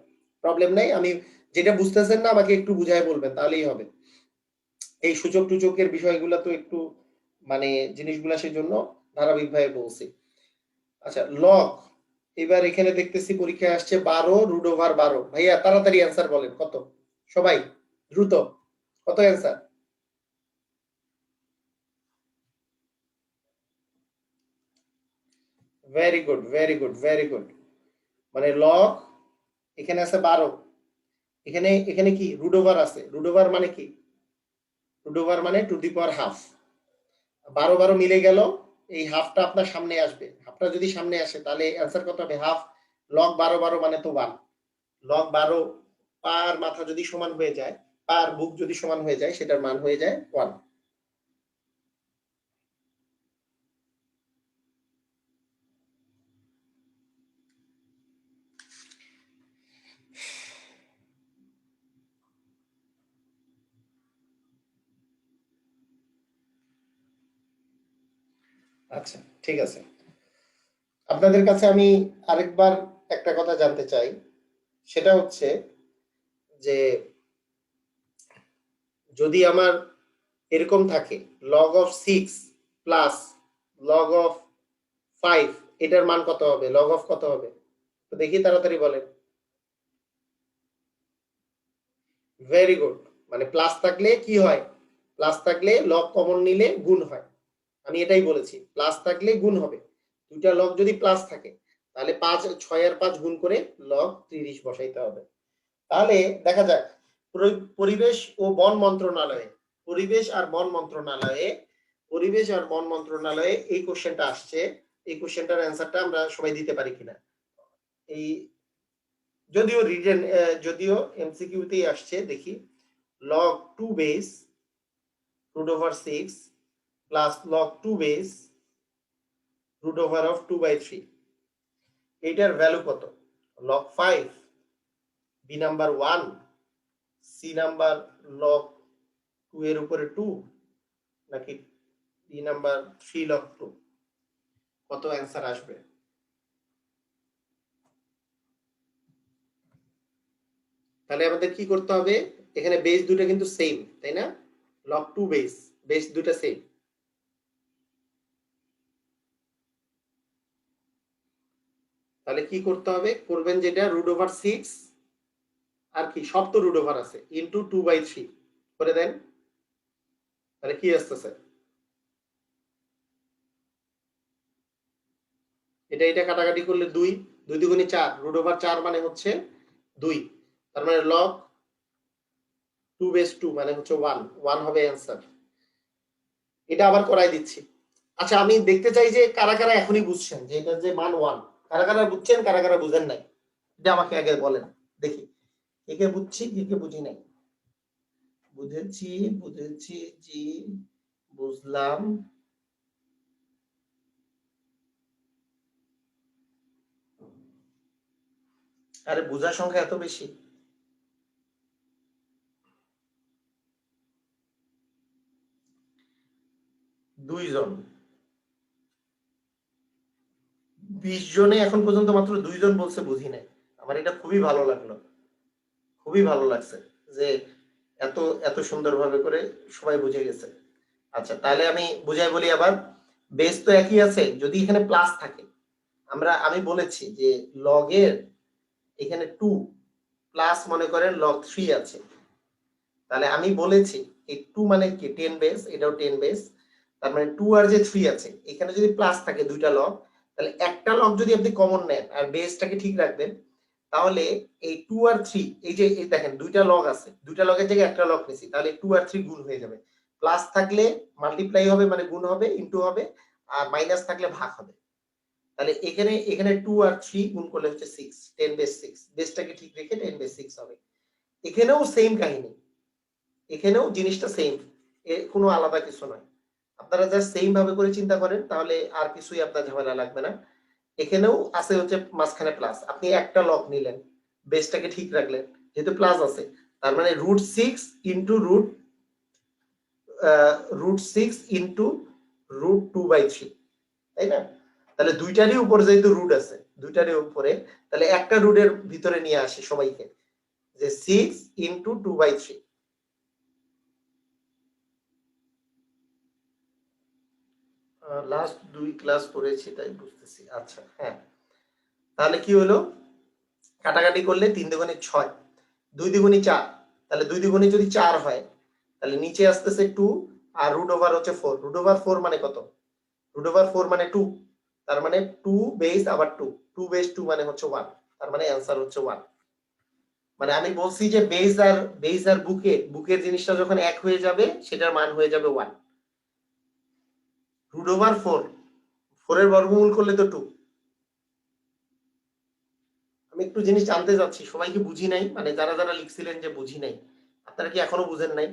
[SPEAKER 1] প্রবলেম নাই। আমি যেটা বুঝতেছেন না আমাকে একটু বুঝায় বলবেন, তাহলেই হবে। এই সূচক টুচকের বিষয়গুলো তো একটু মানে জিনিসগুলা সেজন্য ধারাবাহিকভাবে বলছি। আচ্ছা, লগ, এবার এখানে দেখতেছি পরীক্ষায় আসছে 12√12। ভাইয়া তাড়াতাড়ি অ্যান্সার বলেন কত, সবাই দ্রুত, কত answer? Very good, very good, very good. মানে লগ এখানে আছে 12, এখানে এখানে কি রুট ওভার আছে, রুট ওভার মানে কি, রুট ওভার মানে টু দি পাওয়ার হাফ। 12 মিলে গেল, এই হাফটা আপনার সামনে আসবে, হাফটা যদি সামনে আসে তাহলে অ্যান্সার কত হবে, হাফ লগ 12 মানে তো 1, লগ 12 পার মাথা যদি সমান হয়ে যায়, পার বুক যদি সমান হয়ে যায়, সেটার মান হয়ে যায় 1। আচ্ছা, ঠিক আছে। আপনাদের কাছে আমি আরেকবার একটা কথা জানতে চাই, সেটা হচ্ছে যে যদি আমার এরকম থাকে log of 6 plus log of 5, এটার মান কত হবে, লগ অফ কত হবে, তো দেখি তাড়াতাড়ি বলেন। ভেরি গুড, মানে প্লাস থাকলে কি হয়, প্লাস থাকলে লগ কমন নিলে গুণ হয়। আমি এটাই বলেছি, প্লাস থাকলে গুণ হবে। দুইটা লগ যদি প্লাস থাকে তাহলে 5, 6 আর 5 গুণ করে লগ 30 বসাইতে হবে। তাহলে দেখা যাক, পরিবেশ ও বন মন্ত্রণালয়ে, পরিবেশ আর বন মন্ত্রণালয়ে, পরিবেশ আর বন মন্ত্রণালয়ে এই কোশ্চেনটা আসছে, এই কোশ্চেনটার অ্যান্সারটা আমরা সবাই দিতে পারি কিনা। এই যদিও রিটেন, যদিও এমসিকিউতেই আসছে, দেখি log 2 base root over 6 plus log 2 base root over of 2/3, এইটার ভ্যালু কত, log 5, B number 1, C number log 2 এর উপরে 2, নাকি ডি নাম্বার 3 log 2, কত অ্যান্সার আসবে। তাহলে আমাদের কি করতে হবে, এখানে বেস দুটো কিন্তু সেম, তাই না, log 2 বেস, বেস দুটো সেম। তাহলে কি করতে হবে, করবেন যেটা রুট ওভার 6, আর কি সব তো রুট ওভার আছে, ইনটু 2/3 করে দেন। তাহলে কি আসতেছে, এটা এটা কাটাকাটি করলে 2, 2 দুগুণে 4, রুট ওভার 4 মানে হচ্ছে 2, তার মানে লগ 2 বেস 2 মানে হচ্ছে 1, 1 হবে অ্যান্সার। এটা আবার করাই দিচ্ছি। আচ্ছা, আমি দেখতে চাই যে কারা কারা এখনই বুঝছেন যে এটা যে মান 1, কারা কারা বুঝছেন, কারা কারা বুঝেন নাই, এটা আমাকে আগে বলেন দেখি, কে কে বুঝছি, কে কে বুঝি নাই। বুঝেছি, বুঝেছি, জি বুঝলাম। আরে বুঝার সংখ্যা এত বেশি, 2 জন, 20 জনে এখন পর্যন্ত মাত্র 2 জন বলছে বুঝি নাই। আমার এটা খুবই ভালো লাগলো, খুবই ভালো লাগছে যে এত এত সুন্দরভাবে করে সবাই বুঝে গেছে। আচ্ছা, তাহলে আমি বুঝাই বলি আবার, বেস তো একই আছে, যদি এখানে প্লাস থাকে, আমি বলেছি যে লগের এখানে 2 প্লাস মনে করেন লগ 3 আছে, তাহলে আমি বলেছি এই 2 মানে কি 10 বেস, এটাও 10 বেস, তার মানে 2 আর যে 3 আছে এখানে যদি প্লাস থাকে দুইটা লগ, তাহলে একটা লগ যদি আপনি কমন নেন আর বেসটাকে ঠিক রাখবেন, তাহলে এই 2 আর 3, এই যে এই দেখেন দুইটা লগ আছে, দুইটা লগের জায়গায় একটা লগ নিছি, তাহলে 2 আর 3 গুণ হয়ে যাবে, প্লাস থাকলে মাল্টিপ্লাই হবে মানে গুণ হবে, ইনটু হবে, আর মাইনাস থাকলে ভাগ হবে। তাহলে এখানে এখানে 2 আর 3 গুণ করলে হচ্ছে 6, 10 বেস 6, বেসটাকে ঠিক রেখে 10 বেস 6 হবে। এখানেও সেম কাহিনী, এখানেও জিনিসটা সেম, কোনো আলাদা কিছু নয়। আপনারা জাস্ট সেম ভাবে করে চিন্তা করেন, তাহলে আর কিছুই আপনার ঝামেলা লাগবে না। এখানেও আছে হচ্ছে মাঝখানে প্লাস, আপনি একটা লগ নিলেন, বেসটাকে ঠিক রাখলেন, যেহেতু প্লাস আছে, তার মানে √6 ইন্টু √6 ইন্টু √2/3, তাই না। তাহলে দুইটারই উপরে যেহেতু রুট আছে, দুইটারই উপরে, তাহলে একটা রুটের ভিতরে নিয়ে আসে সবাইকে, যে 6 ইন্টু 2/3। লাস্ট 2 ক্লাস করেছি তাই বুঝতেছি। আচ্ছা, হ্যাঁ, তাহলে কি হলো, কাটাকাটি করলে 3 দুগুণে 6, 2 দ্বিগুণে 4, তাহলে 2 দ্বিগুণে যদি 4 হয়, তাহলে নিচে আসতেছে 2, আর রুট ওভার হচ্ছে 4, রুট ওভার 4 মানে কত, রুট ওভার 4 মানে 2, তার মানে 2 বেস আবার 2, 2 বেস 2 মানে হচ্ছে 1, তার মানে অ্যান্সার হচ্ছে 1। মানে আমি বলছি যে বেস আর বুকের জিনিসটা যখন এক হয়ে যাবে সেটার মান হয়ে যাবে 1। রুট ওভার 4, 4 এর বর্গমূল করলে তো 2। আমি একটু জিনিস জানতে চাচ্ছি, সবাই কি বুঝি নাই? মানে যারা যারা লিখছিলেন যে বুঝি নাই, আপনারা কি এখনো বুঝেন নাই?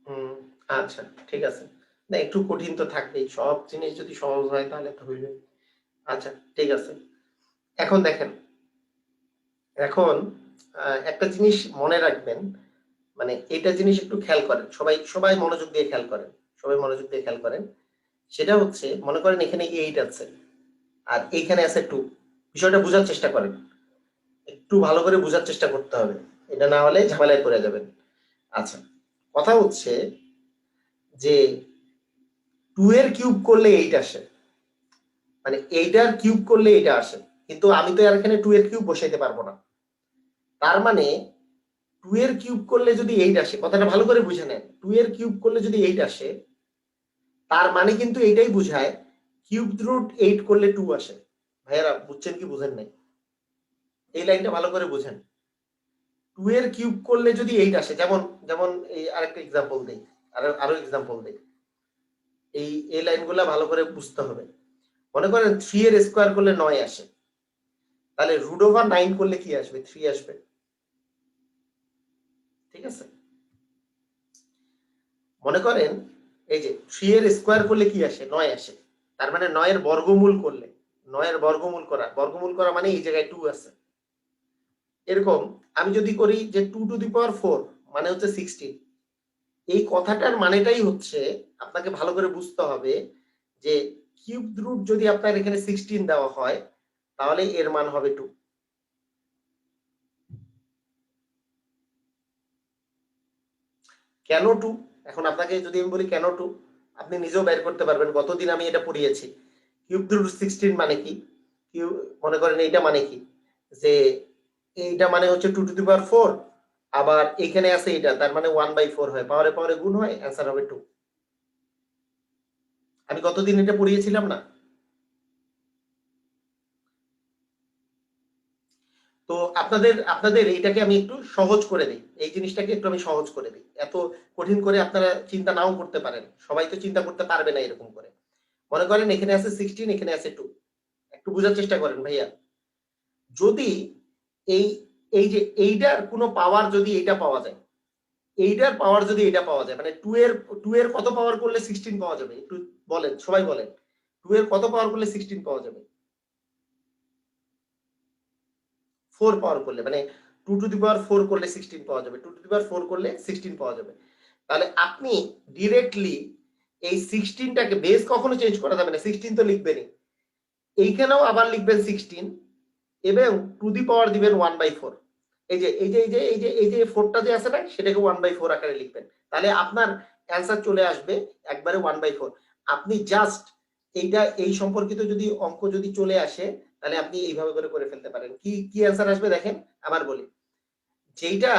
[SPEAKER 1] হুম, আচ্ছা ঠিক আছে। না একটু কঠিন তো থাকবেই, সব জিনিস যদি সহজ হয় তাহলে তো হইবে। আচ্ছা ঠিক আছে, এখন দেখেন, এখন একটা জিনিস মনে রাখবেন, মানে এটা জিনিস একটু খেয়াল করেন, সবাই সবাই মনোযোগ দিয়ে খেয়াল করেন, সবাই মনোযোগ দিয়ে খেয়াল করেন। সেটা হচ্ছে, মনে করেন এখানে 8 আছে আর এইখানে আছে 2। বিষয়টা বোঝার চেষ্টা করেন, একটু ভালো করে বোঝার চেষ্টা করতে হবে, এটা না হলে ঝামেলায় পড়ে যাবেন। আচ্ছা, কথা হচ্ছে যে 2 এর কিউব করলে 8 আসে, মানে এইটার কিউব করলে এটা আসে, কিন্তু আমি তো আর এখানে 2 এর কিউব বসাইতে পারবো না। তার মানে 2 এর কিউব করলে যদি 8 আসে, কথাটা ভালো করে বুঝে নেন, 2 এর কিউব করলে যদি 8 আসে, তার মানে কিন্তু এটাই বোঝায় কিউব রুট 8 করলে 2 আসে। ভাইয়ারা বুঝছেন কি বুঝেন নাই? এই লাইনটা ভালো করে বুঝেন। 2 এর কিউব করলে যদি 8 আসে, যেমন যেমন এই আরেকটা এক্সাম্পল দেই, আরো এক্সাম্পল দেই, এই লাইনগুলো ভালো করে বুঝতে হবে। মনে করেন 3 এর স্কোয়ার করলে 9 আসে, তাহলে রুট ওভার 9 করলে কি আসবে? 3 আসবে। ঠিক আছে, মনে করেন এই যে 3 এর স্কোয়ার করলে কি আসে? 9 আসে। তার মানে 9 এর বর্গমূল করলে, 9 এর বর্গমূল করা মানে এই জায়গায় 2 আছে। এরকম আমি যদি করি যে 2 টু দি পাওয়ার 4 মানে হচ্ছে 16, এই কথাটার মানেটাই হচ্ছে, আপনাকে ভালো করে বুঝতে হবে যে কিউব রুট যদি আপনার এখানে 16 দেওয়া হয়, তাহলে এর মান হবে 2। কেন 2? এখন আপনাকে যদি আমি বলি কেন 2, আপনি নিজেও বের করতে পারবেন, গতদিন আমি এটা পড়িয়েছি। কিউব রুট 16 মানে কি? কিউ মনে করেন এইটা মানে কি, যে এইটা মানে হচ্ছে 2 টু দি পাওয়ার 4, আবার এখানে আছে এটা, তার মানে 1/4 হয়, পাওয়ারে পাওয়ারে গুণ হয়, অ্যান্সার হবে 2। আমি গতদিন এটা পড়িয়েছিলাম না? তো আপনাদের আপনাদের এইটাকে আমি একটু সহজ করে দিই, এই জিনিসটাকে একটু আমি সহজ করে দিই, এত কঠিন করে আপনারা চিন্তা নাও করতে পারেন, সবাই তো চিন্তা করতে পারবে না এরকম করে। মনে করেন এখানে আছে 16, এখানে আছে 2, একটু বোঝার চেষ্টা করেন ভাইয়া। যদি এই এই যে এইটার কোনো পাওয়ার যদি এটা পাওয়া যায়, এইটার পাওয়ার যদি এটা পাওয়া যায়, মানে 2 এর কত পাওয়ার করলে 16 পাওয়া যাবে? একটু বলেন, সবাই বলেন, 2 এর কত পাওয়ার করলে 16 পাওয়া যাবে? 4 পাওয়ার করলে, মানে 2 টু দি পাওয়ার 4 করলে 16 পাওয়া যাবে, 2 টু দি পাওয়ার 4 করলে 16 পাওয়া যাবে। তাহলে আপনি ডিরেক্টলি এই 16টাকে, বেস কখনো চেঞ্জ করা যাবে না, 16 তো লিখবেনই, এইখানেও আবার লিখবেন 16 এবং টু দি পাওয়ার দিবেন 1/4। এই যে এই যে এই যে এই যে এই যে 4টা যে আছে না, সেটাকে 1/4 আকারে লিখবেন, তাহলে আপনার অ্যান্সার চলে আসবে একবারে 1/4। আপনি জাস্ট এইটা, এই সম্পর্কিত যদি অঙ্ক যদি চলে আসে, তাহলে আপনি এইভাবে করে করে ফেলতে পারেন। কি কি অ্যান্সার আসবে দেখেন, আবার বলি, যেইটা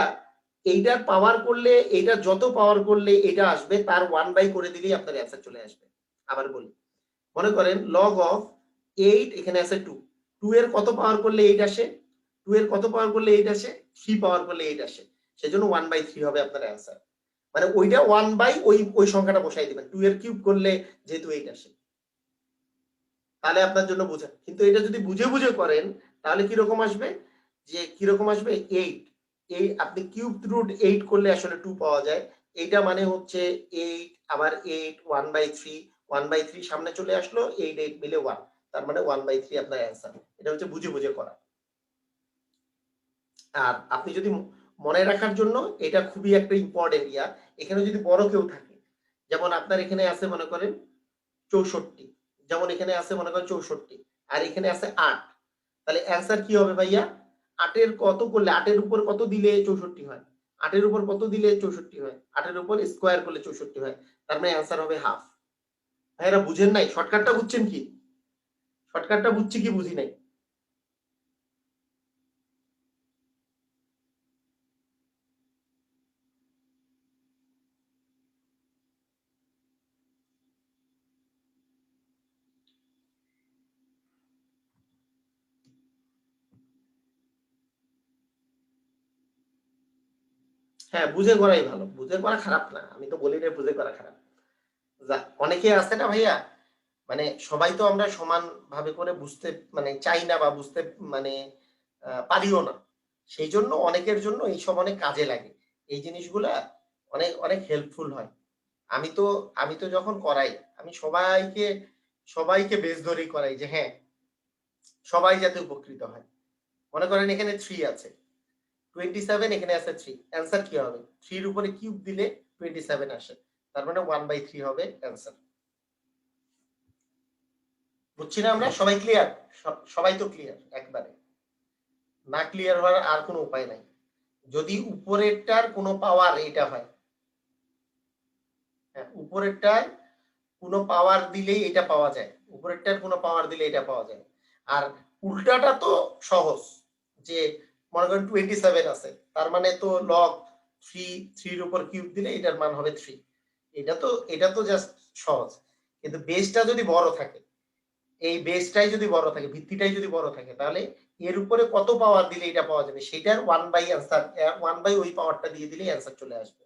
[SPEAKER 1] এইটার পাওয়ার করলে, এইটা যত পাওয়ার করলে এটা আসবে, তার 1/, করে দিলেই আপনার অ্যান্সার চলে আসবে। আবার বলি, মনে করেন লগ অফ 8, এখানে আছে 2, 2 এর কত পাওয়ার করলে 8 আসে? 2 এর কত পাওয়ার করলে 8 আসে? 3 পাওয়ার করলে 8 আসে, সেজন্য 1/3 হবে আপনার অ্যান্সার। মানে ওইটা 1/, ওই সংখ্যাটা বসাই দিবেন, 2 এর কিউব করলে যেহেতু 8 আসে, তাহলে আপনার জন্য বোঝা। কিন্তু এটা যদি বুঝে বুঝে করেন, তাহলে কি রকম আসবে, যে কি রকম আসবে, 8, এই আপনি কিউব রুট 8 করলে আসলে 2 পাওয়া যায়, এইটা মানে হচ্ছে 8, আবার 8, 1/3, 1/3 সামনে চলে আসলো, 8 8 মিলে 1, তার মানে 1/3 আপনার অ্যান্সার। এটা হচ্ছে বুঝে বুঝে করা। আর আপনি যদি মনে রাখার জন্য এটা খুবই একটা ইম্পর্টেন্ট ইয়া, এখানে যদি বড় কেউ থাকে, যেমন আপনার এখানে আছে মনে করেন 64, যেমন এখানে আছে মনে করেন 64 আর এখানে আছে 8, তাহলে অ্যান্সার কি হবে ভাইয়া? 8 এর কত করলে, 8 এর উপর কত দিলে 64 হয়, 8 এর উপর কত দিলে 64 হয়, 8 এর উপর স্কয়ার করলে 64 হয়, তার মানে অ্যান্সার হবে হাফ। ভাইরা বুঝেন নাই? শর্টকাটটা বুঝছেন কি? শর্টকাটটা বুঝছি কি বুঝি নাই? হ্যাঁ, বুঝে করাই ভালো, বুঝে করা খারাপ না, আমি তো বলি না বুঝে করা খারাপ। অনেকে আছে না ভাইয়া, মানে সবাই তো আমরা সমান ভাবে করে বুঝতে মানে চাই না বা বুঝতে মানে পারিও না। সেই জন্য অনেকের জন্য এইসব অনেক কাজে লাগে। এই জিনিসগুলা অনেক অনেক হেল্পফুল হয়। আমি তো যখন করাই, আমি সবাইকে বেশ ধরেই করাই যে হ্যাঁ, সবাই যাতে উপকৃত হয়। মনে করেন এখানে 3 আছে, 27 এখানে আছে 3, অ্যান্সার কি হবে? 3 এর উপরে কিউব দিলে 27 আসে, তার মানে 1/3 হবে অ্যান্সার। বুঝছি না আমরা? সবাই ক্লিয়ার? সবাই তো ক্লিয়ার একবারে? না ক্লিয়ার হওয়ার আর কোনো উপায় নাই। যদি উপরেরটার কোনো পাওয়ার এটা হয়, হ্যাঁ, উপরেরটার কোনো পাওয়ার দিলেই এটা পাওয়া যায়, উপরেরটার কোনো পাওয়ার দিলে এটা পাওয়া যায়। আর উল্টাটা তো সহজ, যে মনে করেন 27 আছে, তার মানে তো লগ 3 এর উপর কিউব দিলে এটার মান হবে 3। এটা তো জাস্ট সহজ। কিন্তু বেসটা যদি বড় থাকে, এই বেসটাই যদি বড় থাকে, ভিত্তিটাই যদি বড় থাকে, তাহলে এর উপরে কত পাওয়ার দিলে এটা পাওয়া যাবে, সেটার 1/, অ্যান্সার 1/, ওই পাওয়ারটা দিয়ে দিলেই অ্যান্সার চলে আসবে,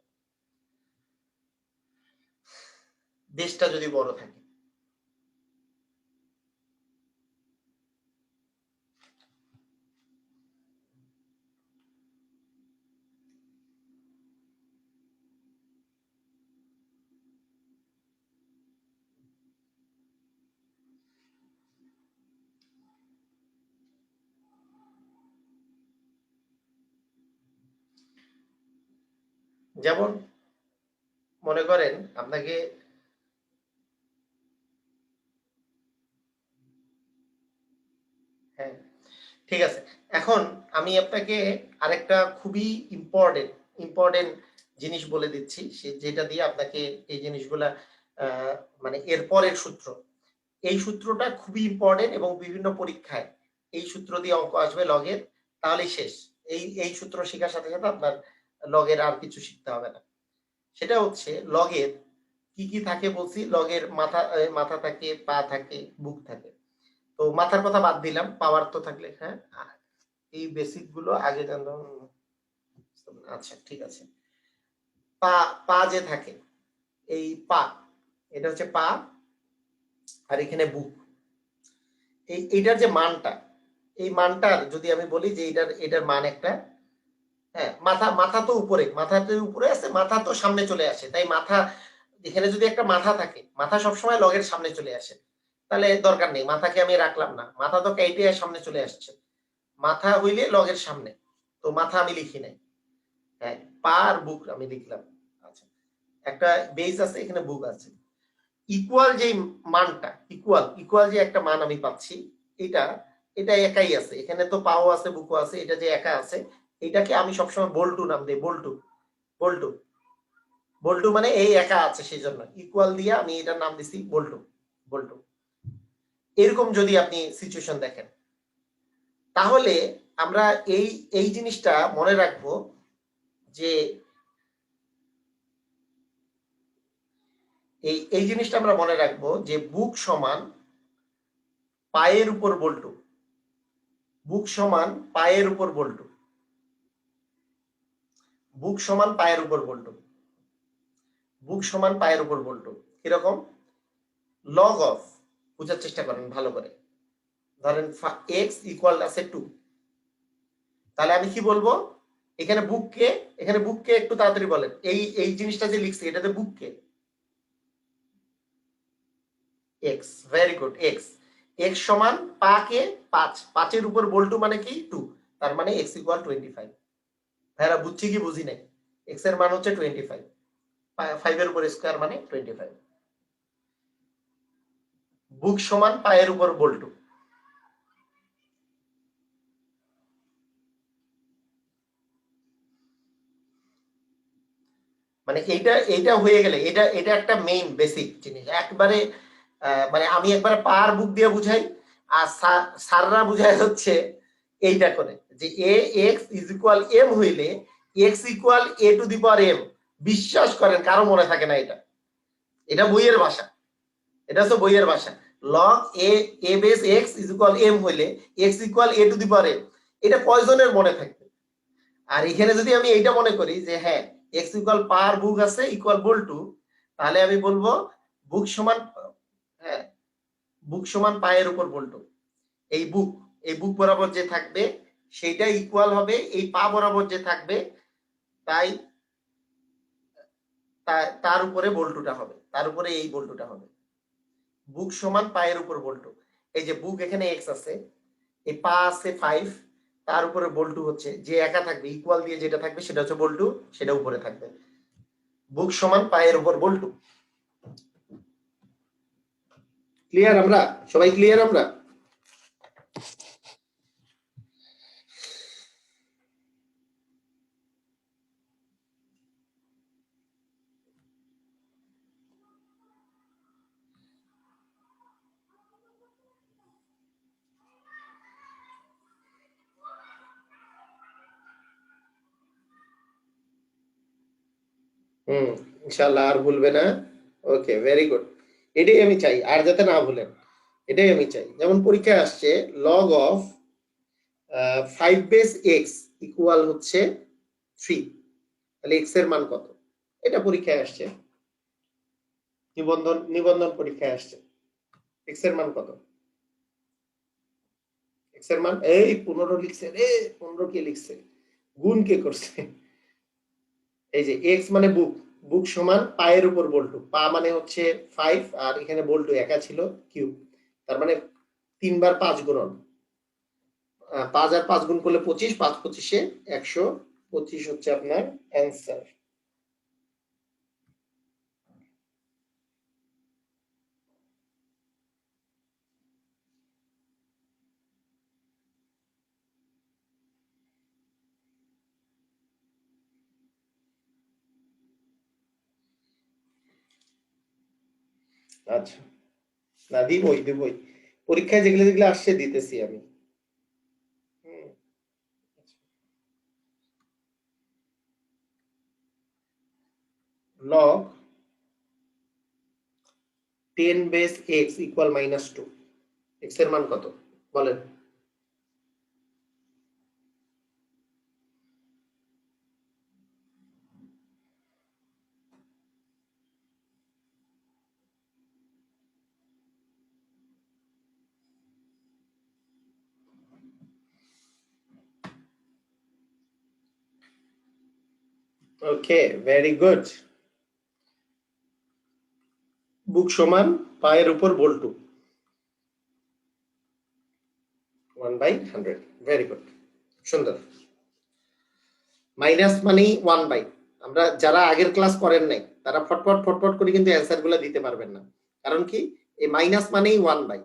[SPEAKER 1] বেসটা যদি বড় থাকে। যেমন মনে করেন আপনাকে, হ্যাঁ ঠিক আছে, এখন আমি আপনাকে আরেকটা খুবই ইম্পর্টেন্ট জিনিস বলে দিচ্ছি, যেটা দিয়ে আপনাকে এই জিনিসগুলা মানে এর পরের সূত্র, এই সূত্রটা খুবই ইম্পর্টেন্ট এবং বিভিন্ন পরীক্ষায় এই সূত্র দিয়ে অঙ্ক আসবে লগের, তাহলেই শেষ। এই সূত্র শেখার সাথে সাথে আপনার লগের আর কিছু শিখতে হবে না। সেটা হচ্ছে লগের কি কি থাকে বলছি, লগের মাথা থাকে, পা থাকে, বুক থাকে। তো মাথার কথা বাদ দিলাম, পাওয়ার তো থাকলে, হ্যাঁ এই বেসিক গুলো আগে জানলাম। আচ্ছা ঠিক আছে, পা পা যে থাকে, এই পা, এটা হচ্ছে পা, আর এখানে বুক। এইটার যে মানটা, এই মানটার যদি আমি বলি যে এটার মান একটা, হ্যাঁ মাথা তো উপরে, মাথা তো উপরে আছে, মাথা তো সামনে চলে আসে, তাই মাথা, এখানে যদি একটা মাথা থাকে, মাথা সবসময় লগের সামনে চলে আসে, তাহলে দরকার নেই, মাথাকে আমি রাখলাম না, মাথা তো কেটে সামনে চলে আসছে, মাথা হইলে লগের সামনে, তো মাথা আমি লিখি নাই, হ্যাঁ পা আর বুক আমি লিখলাম। আচ্ছা, একটা বেস আছে, এখানে বুক আছে, ইকুয়াল যে মানটা, ইকুয়াল যে একটা মান আমি পাচ্ছি, এটা এটা একাই আছে, এখানে তো পাও আছে, বুকও আছে, এটা যে একা আছে, এটাকে আমি সবসময় বল্টু নাম দিই, বল্টু বল্টু বল্টু মানে এই একা আছে, সেই জন্য ইকুয়াল দিয়ে আমি এটার নাম দিছি বল্টু বল্টু। এরকম যদি আপনি সিচুয়েশন দেখেন, তাহলে আমরা এই এই জিনিসটা মনে রাখবো যে এই জিনিসটা আমরা মনে রাখবো যে বুক সমান পায়ের উপর বল্টু, বুক সমান পায়ের উপর বল্টু, বুক সমান পায়ের উপর বল্টু, বুক সমান পায়ের উপর বল্টু। কিরকম? লগ অফ, বুঝার চেষ্টা করেন ভালো করে, ধরেন এক্স ইকুয়াল আছে 2, তাহলে আমি কি বলবো, এখানে বুককে একটু তাড়াতাড়ি বলেন, এই জিনিসটা যে লিখছি এটাতে বুককে, x, very good, x. X সমান পাকে 5, 5 এর উপর বল্টু মানে কি 2, তার মানে এক্স ইকুয়াল 25। ভাইরা বুঝছি কি বুঝি নাই? এক্স এর মান হচ্ছে 25, 5 এর উপর স্কয়ার মানে 25। বুক সমান পায়ের উপর বল্টু। মানে এইটা হয়ে গেলে এটা এটা একটা মেইন বেসিক জিনিস একবারে। মানে আমি একবারে পার বুক দিয়ে বুঝাই, আর স্যাররা বুঝায় হচ্ছে এইটা করে যে A X is equal M হইলে x equal A to the power M. বিশ্বাস করেন কারো মনে থাকে না এটা, এটা বইয়ের ভাষা, এটা হচ্ছে বইয়ের ভাষা। Log a a base x is equal M হইলে x equal A to the power m. এটা কয়জনের মনে থাকবে? আর এখানে যদি আমি এইটা মনে করি যে হ্যাঁ এক্স ইকুয়াল পার বুক আছে ইকুয়াল বল্টু, তাহলে আমি বলবো বুক সমান, হ্যাঁ বুক সমান পায়ের উপর বল্টু। এই বুক, এই বুক বরাবর যে থাকবে সেইটা ইকুয়াল হবে এই পা বরাবর যে থাকবে, তাই তার উপরে বল্টুটা হবে, তার উপরে এই বল্টুটা হবে। বুক সমান পায়ের উপর বল্টু। এই যে বুক এখানে এক্স আছে, এই পা আছে 5, তার উপরে বল্টু হচ্ছে যে একা থাকবে ইকুয়াল দিয়ে যেটা থাকবে সেটা হচ্ছে বল্টু, সেটা উপরে থাকবে। বুক সমান পায়ের উপর বল্টু। ক্লিয়ার? আমরা সবাই ক্লিয়ার? আমরা ইনশাআল্লাহ আর ভুলবে না। ওকে, ভেরি গুড। এটাই আমি চাই, আর যাতে না ভুলেন, এটাই আমি চাই। যেমন পরীক্ষায় আসছে log of 5 base x equal হচ্ছে 3, তাহলে এক্স এর মান কত? এটা পরীক্ষায় আসছে, নিবন্ধন নিবন্ধন পরীক্ষায় আসছে। এক্স এর মান কত? এক্স এর মান এই 15 লিখছে রে। 15 কে লিখছে? গুণ কে করছে? এই যে এক্স মানে বুক, বুক সমান পায়ের উপর বল্টু। পা মানে হচ্ছে 5 আর এখানে বল্টু একা ছিল কিউব, তার মানে 3 বার 5 গুণন, 5 আর 5 গুণ করলে 25, 5 25 125 হচ্ছে আপনার অ্যান্সার। আচ্ছা, না দিবই দিবই, পরীক্ষায় যেগুলো যেগুলো আসছে দিতেছি আমি। Log 10 base x equal -2, x এর মান কত বলেন? ওকে, ভেরি গুড। বুক সমান পায়ের উপর বল্টু 1/100, ভেরি গুড, সুন্দর। মাইনাস মানেই 1/, আমরা যারা আগের ক্লাস করেন নাই তারা ফটফট ফটফট করে কিন্তু অ্যান্সার গুলো দিতে পারবেন না। কারণ কি, এই মাইনাস মানেই 1/,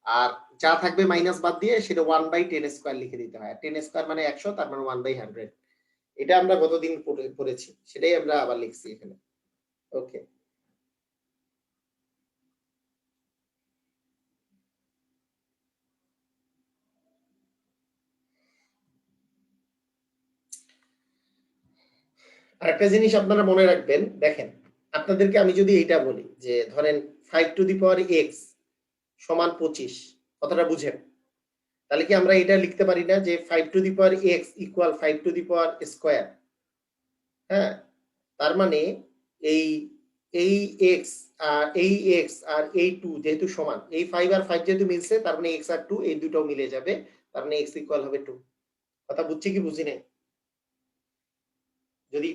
[SPEAKER 1] আর যা থাকবে মাইনাস বাদ দিয়ে সেটা 1/10 স্কয়ার লিখে দিতে হয়। 10 স্কয়ার মানে 100, তার মানে 1/100। এটা আমরা গতদিন পড়েছি, সেটাই আমরা আবার লিখছি এখানে। ওকে, আরেকটা জিনিস আপনারা মনে রাখবেন, দেখেন আপনাদেরকে আমি যদি এইটা বলি যে ধরেন 5 টু দি পাওয়ার এক্স সমান 25, কথাটা বুঝেন? তাহলে কি আমরা এটা লিখতে পারি না যে 5 two the power x equal 5 two the power square? হ্যাঁ, তার মানে এই এই এক্স আর এই 2 যেহেতু সমান, এই 5 আর 5 যেহেতু মিলছে, তার মানে এক্স আর 2 এই দুটোও মিলে যাবে, তার মানে এক্স ইকুয়াল হবে 2। কথা বুঝছি কি বুঝি নাই? যদি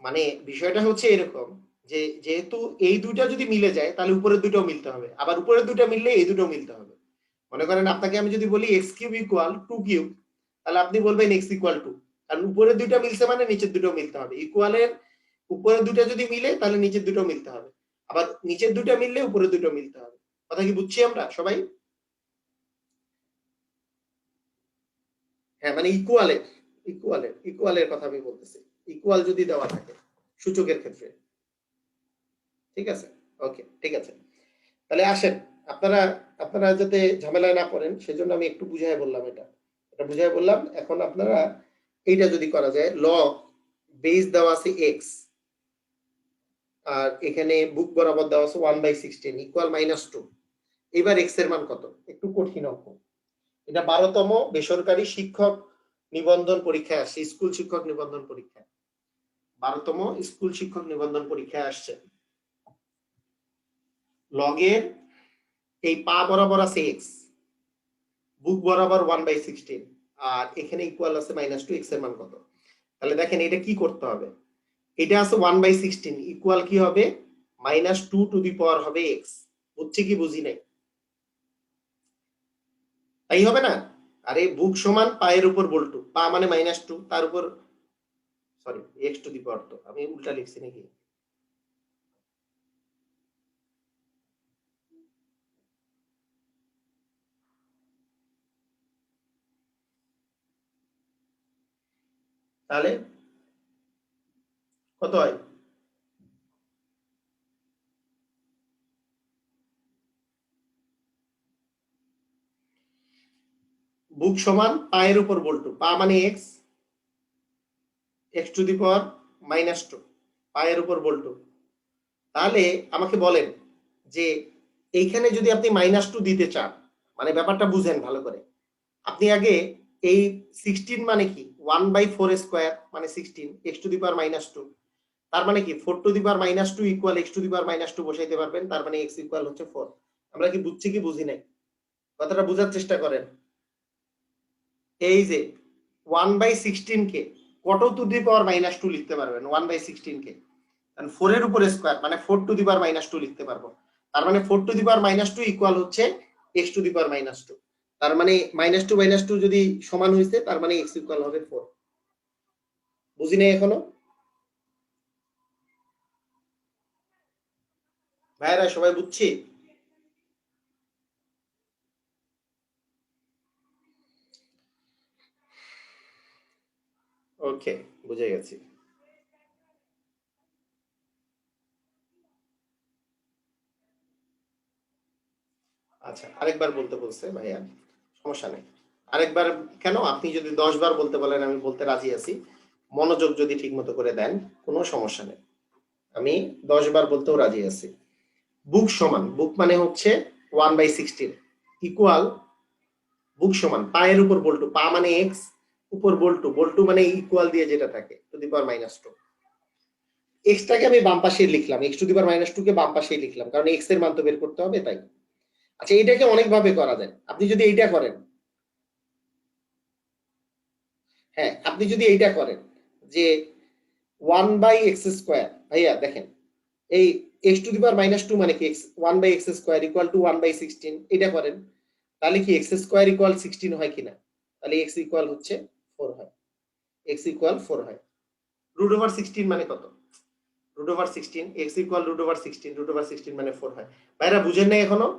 [SPEAKER 1] মানে বিষয়টা হচ্ছে এরকম যে যেহেতু এই দুইটা যদি মিলে যায় তাহলে উপরের দুইটাও মিলতে হবে, আবার উপরের দুইটা মিললে এই দুটো মিলতে হবে। মনে করেন আপনাকে আমি যদি বলি এক্স কিউব ইকুয়াল 2 কিউব, তাহলে আপনি বলবেন এক্স ইকুয়াল 2, কারণ উপরের দুইটা মিলছে মানে নিচের দুটো মিলতে হবে। ইকুয়ালের উপরের দুটো যদি মিলে তাহলে নিচের দুটো মিলতে হবে, আবার নিচের দুটো মিললে উপরের দুটো মিলতে হবে। কথা কি বুঝছি আমরা সবাই? হ্যাঁ, মানে ইকুয়ালের কথা আমি বলতেছি, ইকুয়াল যদি দেওয়া থাকে সূচকের ক্ষেত্রে। ঠিক আছে, ওকে, ঠিক আছে। তাহলে আসেন, আপনারা আপনারা যাতে ঝামেলায় না পড়েন সেজন্য আমি একটু বুঝাই বললাম, এটা বুঝাই বললাম। এখন আপনারা এইটা যদি করা যায়, লগ বেস দেওয়া আছে এক্স, আর এখানে বুক বরাবর দেওয়া আছে 1/16 ইকুয়াল -2। এবার এক্স এর মান কত? একটু কঠিন অঙ্ক এটা। 12তম বেসরকারি শিক্ষক নিবন্ধন পরীক্ষায় আসছে, স্কুল শিক্ষক নিবন্ধন পরীক্ষা, 12তম স্কুল শিক্ষক নিবন্ধন পরীক্ষায় আসছে। লগের এই পা বরাবর আছে এক্স, বুক বরাবর 1/16, আর এখানে ইকুয়াল আছে -2। এক্স এর মান কত? তাহলে দেখেন এটা কি করতে হবে, এটা আছে 1/16 ইকুয়াল কি হবে, -2 টু দি পাওয়ার হবে এক্স। বুঝছি কি বুঝি নাই? তাই হবে না? আরে বুক সমান পায়ের উপর বল্টু, পা মানে -2, তার উপর সরি এক্স টু দি পাওয়ার, তো আমি উল্টা লিখছি নাকি? তাহলে কত হয়? বুক সমান পায়ের উপর বল্টু, পা মানে x, x to the power -2, পায়ের উপর বল্টু। তাহলে আমাকে বলেন যে এইখানে যদি আপনি -2 দিতে চান, মানে ব্যাপারটা বুঝেন ভালো করে, আপনি আগে এই 16 মানে কি 1/4 স্কয়ার মানে 16 এক্স টু দি পাওয়ার -2, তার মানে কি 4 to the power -2 equal x to the power -2 বসাইতে পারবেন, তার মানে এক্স ইকুয়াল হচ্ছে 4। আমরা কি বুঝছি কি বুঝি নাই? কথাটা বোঝার চেষ্টা করেন। এই যে 1/16 কে কত টু দি পাওয়ার -2 লিখতে পারবেন? 1/16 কে 4 এর উপর স্কয়ার মানে 4 টু দি পাওয়ার -2 লিখতে পারবো। তার মানে 4 টু দি পাওয়ার -2 ইকুয়াল হচ্ছে এক্স টু দি পাওয়ার -2। তার মানে -2 যদি সমান হইছে তার মানে এক্স ইকুয়াল হবে 4। বুঝি নাই এখনো? ভাইরা সবাই বুঝছি? ওকে, বুঝে গেছি। আচ্ছা, আরেকবার বলতে বলছে ভাইয়া, সমস্যা নেই। আরেকবার কেন, আপনি যদি 10 বার বলতে বলেন আমি বলতে রাজি আছি, মনোযোগ যদি ঠিক মতো করে দেন কোনো সমস্যা নেই, আমি 10 বার বলতেও রাজি আছি। বুক সমান, বুক মানে হচ্ছে 1/16 ইকুয়াল, বুক সমান পায়ের উপর বল্টু, পা মানে এক্স, উপর বল্টু, বল্টু মানে ইকুয়াল দিয়ে যেটা থাকে টু দি পাওয়ার -2। এক্সটাকে আমি বাম পাশে লিখলাম, এক্স টু দি পাওয়ার -2 কে বাম পাশে লিখলাম, কারণ এক্স এর মান তো বের করতে হবে তাই। আচ্ছা, এটাকে অনেক ভাবে করা যায়। আপনি যদি এইটা করেন, হ্যাঁ আপনি যদি এইটা করেন যে 1/x², ভাইয়া দেখেন এই x টু দি পাওয়ার -2 মানে কি 1/x² ইকুয়াল টু 1/16, এটা করেন, তাহলে কি x² ইকুয়াল 16 হয় কিনা? তাহলে x ইকুয়াল হচ্ছে 4 হয়, x ইকুয়াল 4 হয়। √16 মানে কত? √16, x ইকুয়াল √16, √16 মানে 4 হয়। ভাইরা বুঝেন না এখনো?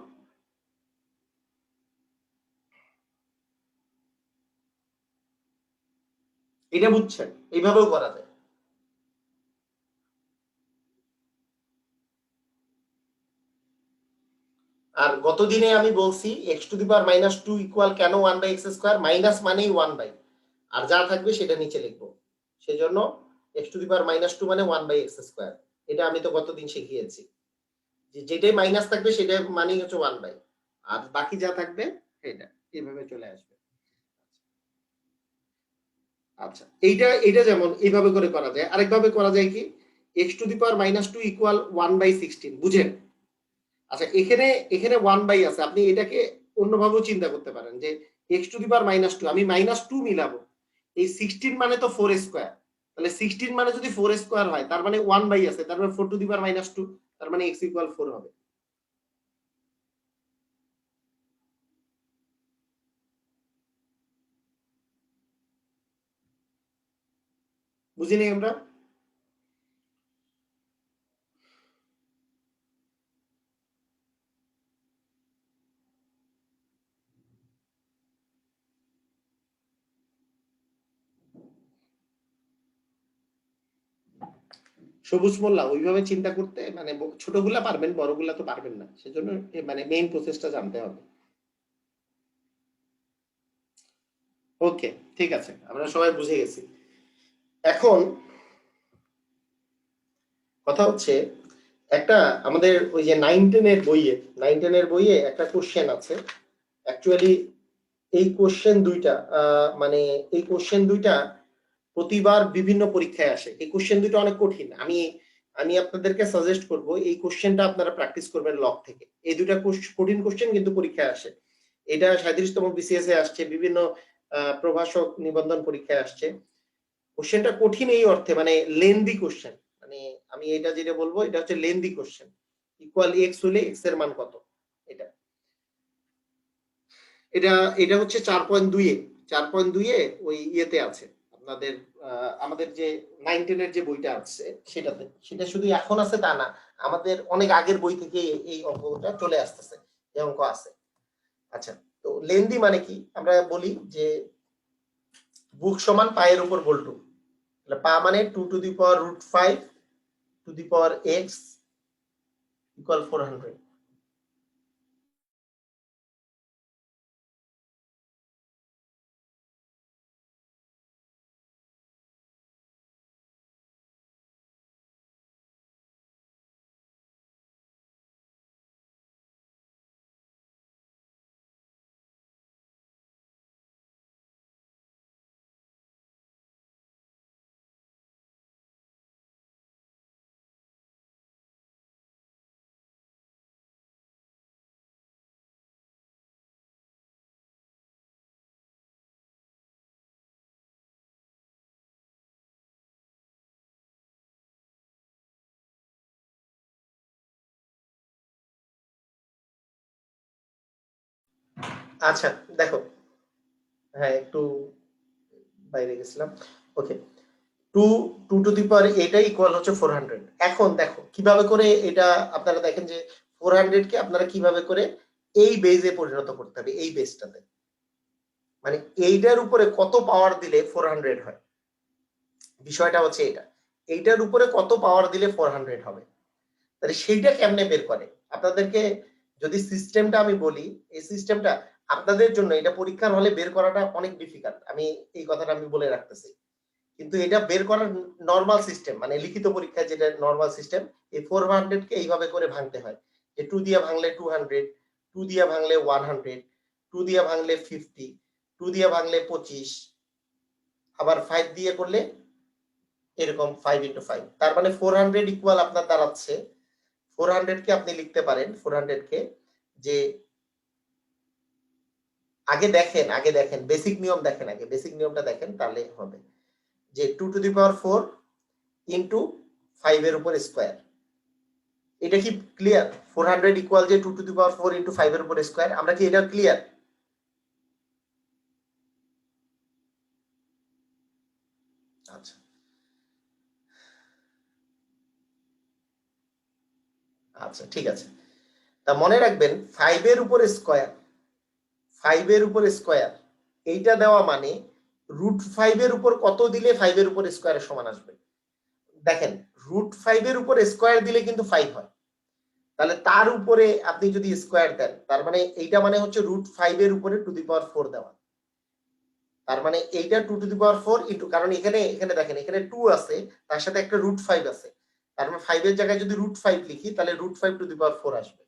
[SPEAKER 1] এটা বুঝছেন? এইভাবেও করা যায়। আর গত দিনে আমি বলছি x to the power -2 equal কেন 1/x², মাইনাস মানেই 1/, আর যা থাকবে সেটা নিচে লিখবো, সেজন্য এক্স টু দি পাওয়ার -2 মানে 1/x²। এটা আমি তো গতদিন শিখিয়েছি যে যেটাই মাইনাস থাকবে সেটা মানেই হচ্ছে 1/, আর বাকি যা থাকবে সেটা এইভাবে চলে আসবে। আচ্ছা, এইটা যেমন এইভাবে করে করা যায়। আরেকভাবে করা যায় কি, x to the power -2 equal 1/16, বুঝেন? আচ্ছা, এখানে এখানে 1/, আছে, আপনি এটাকে অন্যভাবেও চিন্তা করতে পারেন যে এক্স টু দি পাওয়ার -2, আমি -2 মিলাবো, এই 16 মানে তো 4 স্কয়ার, তাহলে তাহলে 16 মানে যদি 4 স্কয়ার হয় তার মানে 1 বাই আছে, তার মানে 4 টু দি পাওয়ার -2, তার মানে x ইকুয়াল 4 হবে। বুঝিনি আমরা? সবুজ মোল্লা ওইভাবে চিন্তা করতে মানে ছোটগুলা পারবেন, বড়গুলা তো পারবেন না, সেজন্য মানে মেইন প্রসেসটা জানতে হবে। ওকে, ঠিক আছে, আমরা সবাই বুঝে গেছি। এখন কথা হচ্ছে একটা আমাদের ওই যে 9-10 এর বইয়ে একটা কোশ্চেন আছে। অ্যাকচুয়ালি এই কোশ্চেন দুইটা মানে এই কোশ্চেন দুইটা প্রতিবার বিভিন্ন পরীক্ষায় আসে। এই কোশ্চেন দুটো অনেক কঠিন। আমি আমি আপনাদেরকে সাজেস্ট করব এই কোশ্চেনটা আপনারা প্র্যাকটিস করবেন লগ থেকে। এই দুটা কঠিন কোশ্চেন কিন্তু পরীক্ষায় আসে। এটা 37তম বিসিএস এ আসছে, বিভিন্ন প্রভাষক নিবন্ধন পরীক্ষায় আসছে। কোশ্চেনটা কঠিন এই অর্থে মানে লেন্দি কোশ্চেন, মানে আমি এটা যেটা বলবো এটা হচ্ছে লেন্দি কোশ্চেন। ইকুয়াল এক্স হলে এক্স এর মান কত, এটা এটা এটা হচ্ছে 4.2 এ 4.2 এ ওই ইয়েতে আছে আপনাদের আমাদের যে 9-10 এর যে বইটা আছে সেটাতে। সেটা শুধু এখন আছে তা না, আমাদের অনেক আগের বই থেকে এই অঙ্কটা চলে আসতেছে, এই অঙ্ক আছে। আচ্ছা, তো লেন্দি মানে কি আমরা বলি যে বুক সমান পায়ের উপর বল্টু, তাহলে পা মানে 2 two the power √5 two the power x equal 400। আচ্ছা দেখো, হ্যাঁ একটু বাইরে গেছিলাম। ওকে, টু টু টু দি পাওয়ার এটা ইকুয়াল হচ্ছে 400। এখন দেখো কিভাবে করে এটা আপনারা দেখেন যে 400 কে আপনারা কিভাবে করে এই বেজে পরিণত করতে হবে, এই বেসটাতে মানে এইটার উপরে কত পাওয়ার দিলে 400 হয়। বিষয়টা হচ্ছে এটা, এইটার উপরে কত পাওয়ার দিলে 400 হবে, তাহলে সেইটা কেমনে বের করে আপনাদেরকে যদি সিস্টেমটা আমি বলি, এই সিস্টেমটা আপনাদের জন্য এটা পরীক্ষার হলে বের করাটা অনেক ডিফিকাল্ট, আমি এই কথাটা আমি বলে রাখতেছি। কিন্তু এটা বের করার নরমাল সিস্টেম মানে লিখিত পরীক্ষায় যেটা নরমাল সিস্টেম, এই 400 কে এইভাবে করে ভাঙতে হয় যে 2 দিয়ে ভাঙলে 200, 2 দিয়ে ভাঙলে 100, 2 দিয়ে ভাঙলে 50, 2 দিয়ে ভাঙলে 25, আবার 5 দিয়ে করলে এরকম 5 ইনটু 5, তার মানে 400 ইকুয়াল আপনার দাঁড়াচ্ছে 400 কে আপনি লিখতে পারেন 400 কে যে আগে দেখেন বেসিক নিয়ম দেখেন, আগে বেসিক নিয়মটা দেখেন তাহলে হবে যে 2 টু দি পাওয়ার 4 ইনটু 5 এর উপর স্কয়ার। এটা কি ক্লিয়ার? 400 ইকুয়াল যে 2 টু দি পাওয়ার 4 ইনটু 5 এর উপর স্কয়ার, আমরা কি এটা ক্লিয়ার? আচ্ছা আচ্ছা ঠিক আছে, তা মনে রাখবেন 5 এর উপর স্কয়ার, 5 এর উপর স্কয়ার এইটা দেওয়া মানে √5 এর উপর কত দিলে 5 এর উপর স্কয়ারের সমান আসবে। দেখেন √5 এর উপর স্কয়ার দিলে কিন্তু 5 হয়, তাহলে তার উপরে আপনি যদি স্কয়ার দেন তার মানে এইটা মানে হচ্ছে √5 এর উপরে টু দি পাওয়ার 4 দেওয়া, তার মানে এইটা 2 টু দি পাওয়ার 4 ইনটু, কারণ এখানে এখানে দেখেন এখানে 2 আছে তার সাথে একটা √5 আছে, তার মানে 5 এর জায়গায় যদি √5 লিখি তাহলে √5 টু দি পাওয়ার 4 আসবে,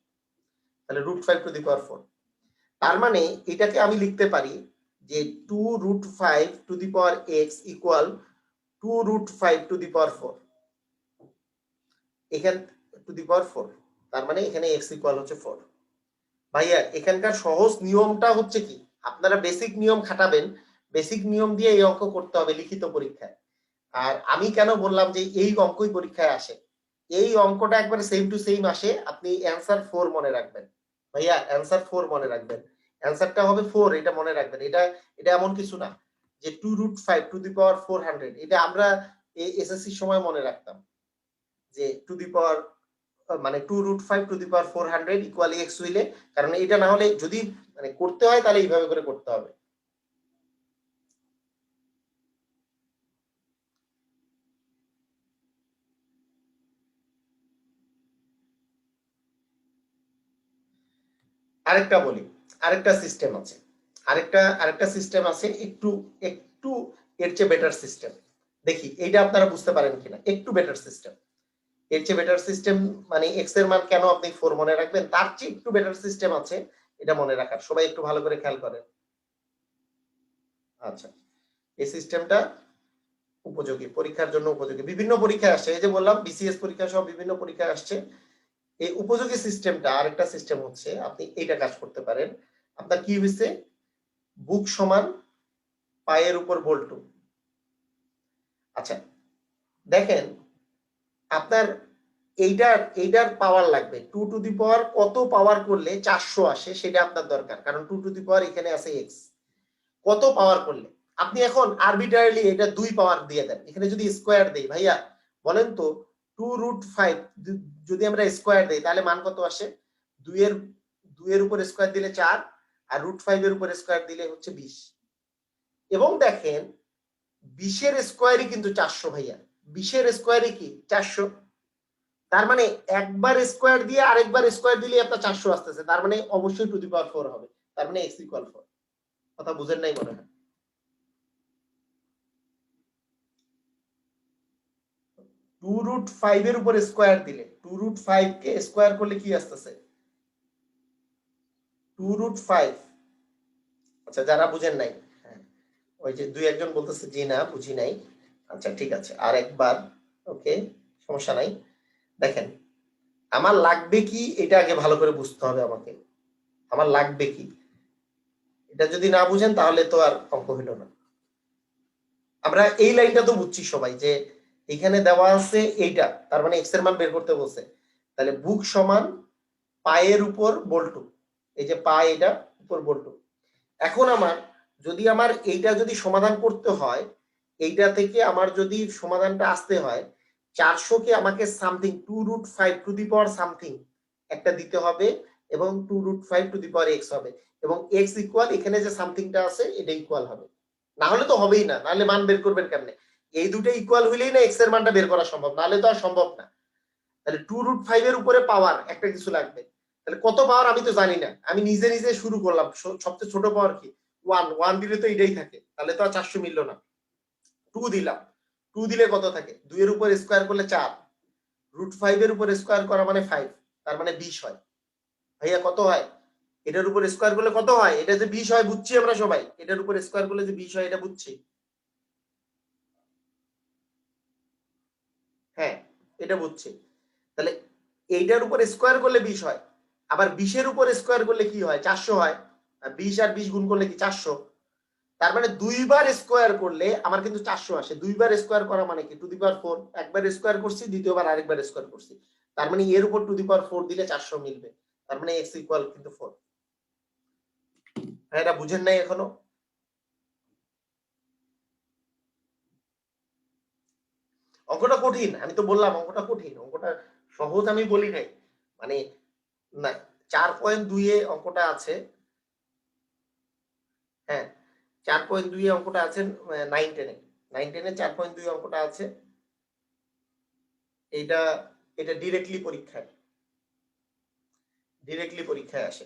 [SPEAKER 1] তাহলে √5 টু দি পাওয়ার 4। তার মানে এটাকে আমি লিখতে পারি যে 2√5 to the power x equal 2√5 to the power 4, এখান টু দি পাওয়ার 4, তার মানে এখানে x ইকুয়াল হচ্ছে 4। ভাইয়া এখানকার সহজ নিয়মটা হচ্ছে কি, আপনারা বেসিক নিয়ম খাটাবেন, বেসিক নিয়ম দিয়ে এই অঙ্ক করতে হবে লিখিত পরীক্ষায়। আর আমি কেন বললাম যে এই অঙ্কই পরীক্ষায় আসে, এই অঙ্কটা একবারে সেম টু সেম আসে, আপনি অ্যান্সার 4 মনে রাখবেন ভাইয়া, অ্যান্সার 4 মনে রাখবেন, অ্যান্সারটা হবে 4, এটা মনে রাখবেন। এটা এটা এমন কিছু না যে 2√5 টু দি পাওয়ার 400, এটা আমরা এসএসসি সময় মনে রাখতাম যে টু দি পাওয়ার মানে 2√5 to the power 400 equally x হইলে, কারণ এটা না হলে যদি মানে করতে হয় তাহলে এইভাবে করে করতে হবে। আরেকটা বলি, আরেকটা সিস্টেম আছে, আরেকটা সিস্টেম আছে, একটু একটু এর চেয়ে বেটার সিস্টেম। দেখি এইটা আপনারা বুঝতে পারেন কিনা, একটু বেটার সিস্টেম। এর চেয়ে বেটার সিস্টেম মানে এক্স এর মান কেন আপনি 4 মনে রাখবেন, তার চেয়ে একটু বেটার সিস্টেম আছে, এটা মনে রাখার। সবাই একটু ভালো করে খেয়াল করেন। আচ্ছা, এই সিস্টেমটা উপযোগী, পরীক্ষার জন্য উপযোগী, বিভিন্ন পরীক্ষায় আসছে, এই যে বললাম বিসিএস পরীক্ষা সহ বিভিন্ন পরীক্ষায় আসছে। এই উপযোগী সিস্টেমটা আরেকটা সিস্টেম হচ্ছে, আপনি এইটা কাজ করতে পারেন। আপনার কি হয়েছে, বুক সমান পায়ের উপর বল্টু। আচ্ছা দেখেন, আপনার এইটার পাওয়ার লাগবে 2 টু দি পাওয়ার কত পাওয়ার করলে 400 আসে, সেটা আপনার দরকার, কারণ 2 টু দি পাওয়ার এখানে আছে এক্স, কত পাওয়ার করলে। আপনি এখন আরবিট্রারিলি এটা 2 পাওয়ার দিয়ে দেন, এখানে যদি স্কোয়ার দেই ভাইয়া বলেন তো 2√5 যদি আমরা স্কোয়ার দেই তাহলে মান কত আসে, 2 এর উপর স্কোয়ার দিলে 4, আর √5 এর উপর স্কোয়ার দিলে হচ্ছে 20। এবং দেখেন 20 এর স্কোয়ারই কিন্তু 400 ভাইয়া, 20 এর স্কোয়ারই কি 400, তার মানে একবার স্কোয়ার দিয়ে আরেকবার স্কোয়ার দিলে আপনার 400 আসতেছে, তার মানে অবশ্যই টু দি পাওয়ার 4 হবে, তার মানে x ইকুয়াল 4। কথা বুঝেন নাই মনে হয়। 2√5 এর উপর স্কোয়ার দিলে, 2√5 কে স্কোয়ার করলে কি আসতেছে 2√5। আচ্ছা যারা বুঝেন নাই, হ্যাঁ ওই যে দুই একজন বলতেছে জি না বুঝি নাই, আচ্ছা ঠিক আছে আর একবার, ওকে সমস্যা নাই। দেখেন আমার লাগবে কি এটা আগে ভালো করে বুঝতে হবে আমাকে, আমার লাগবে কি, এটা যদি না বুঝেন তাহলে তো আর অঙ্ক হইল না। আমরা এই লাইনটা তো বুঝছি সবাই যে এখানে দেওয়া আছে এইটা, তার মানে এক্স এর মান বের করতে বলছে, তাহলে বুক সমান পায়ের উপর বল্টু, এই যে পা এটা উপর বল্টু। এখন আমার যদি আমার এইটা যদি সমাধান করতে হয়, এইটা থেকে আমার যদি সমাধানটা আসতে হয়, 400 কে আমাকে something 2√5 to the power something একটা দিতে হবে, এবং 2√5 টু দি পাওয়ার এক্স হবে, এবং এক্স ইকুয়াল এখানে যে সামথিংটা আছে এটা ইকুয়াল হবে, না হলে তো হবেই না, নাহলে মান বের করবেন কেমনে, এই দুটো ইকুয়াল হইলেই না এক্স এর মানটা বের করা সম্ভব, নাহলে তো আর সম্ভব না। তাহলে 2√5 এর উপরে পাওয়ার একটা কিছু লাগবে, তাহলে কত পাওয়ার আমি তো জানি না, আমি নিজে নিজে শুরু করলাম, সবচেয়ে ছোট পাওয়ার কি 1, 1 দিলে তো এটাই থাকে, তাহলে তো আর 400 মিললো না। 2 দিলাম, 2 দিলে কত থাকে, 2 এর উপর স্কোয়ার করলে 4, √5 এর উপর স্কোয়ার করা মানে 5, তার মানে 20 হয়। ভাইয়া কত হয়, এটার উপর স্কোয়ার করলে কত হয়, এটা যে 20 হয় বুঝছি আমরা সবাই, এটার উপর স্কোয়ার করলে যে 20 হয় এটা বুঝছি, হ্যাঁ এটা বুঝছি। তাহলে এইটার উপর স্কোয়ার করলে 20 হয়, আবার 20 এর উপর স্কোয়ার করলে কি হয় 400 হয়, আর 20 আর 20 গুণ করলে কি 400, তার মানে দুইবার স্কোয়ার করলে আমার কিন্তু 400 আসে, দুইবার স্কোয়ার করা মানে কি টু দি পাওয়ার 4, একবার স্কোয়ার করছি দ্বিতীয়বার আরেকবার স্কোয়ার করছি, তার মানে এর উপর টু দি পাওয়ার 4 দিলে 400 মিলবে, তার মানে x ইকুয়াল কিন্তু 4। হ্যাঁ এটা বুঝেন নাই এখনো, অঙ্কটা কঠিন, আমি তো বললাম অঙ্কটা কঠিন, অঙ্কটা সহজ আমি বলি নাই, মানে না 4.2 এ অঙ্কটা আছে, হ্যাঁ 4.2 এ অঙ্কটা আছে, 9-10 এ, 9-10 এ 4.2 অঙ্কটা আছে, এটা এটা ডিরেক্টলি পরীক্ষায় আসে।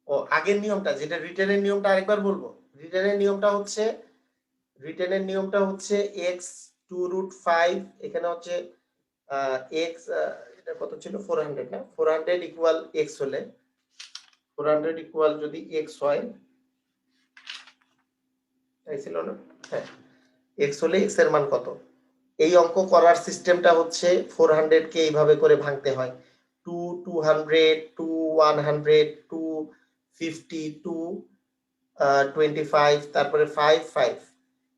[SPEAKER 1] ও আগের নিয়মটা যেটা রিটেনের নিয়মটা আরেকবার বলবো, রিটেনের নিয়মটা হচ্ছে, রিটেনের নিয়মটা হচ্ছে x 2√5, এখানে হচ্ছে x, এটা কত ছিল 400 না, 400 ইকুয়াল x হলে, 400 ইকুয়াল যদি x হয়, তাই ছিল না, হ্যাঁ x হলে x এর মান কত, এই অঙ্ক করার সিস্টেমটা হচ্ছে 400 কে এইভাবে করে ভাঙতে হয়, 2 200 2 100 2 50 2 25 তারপরে 5 5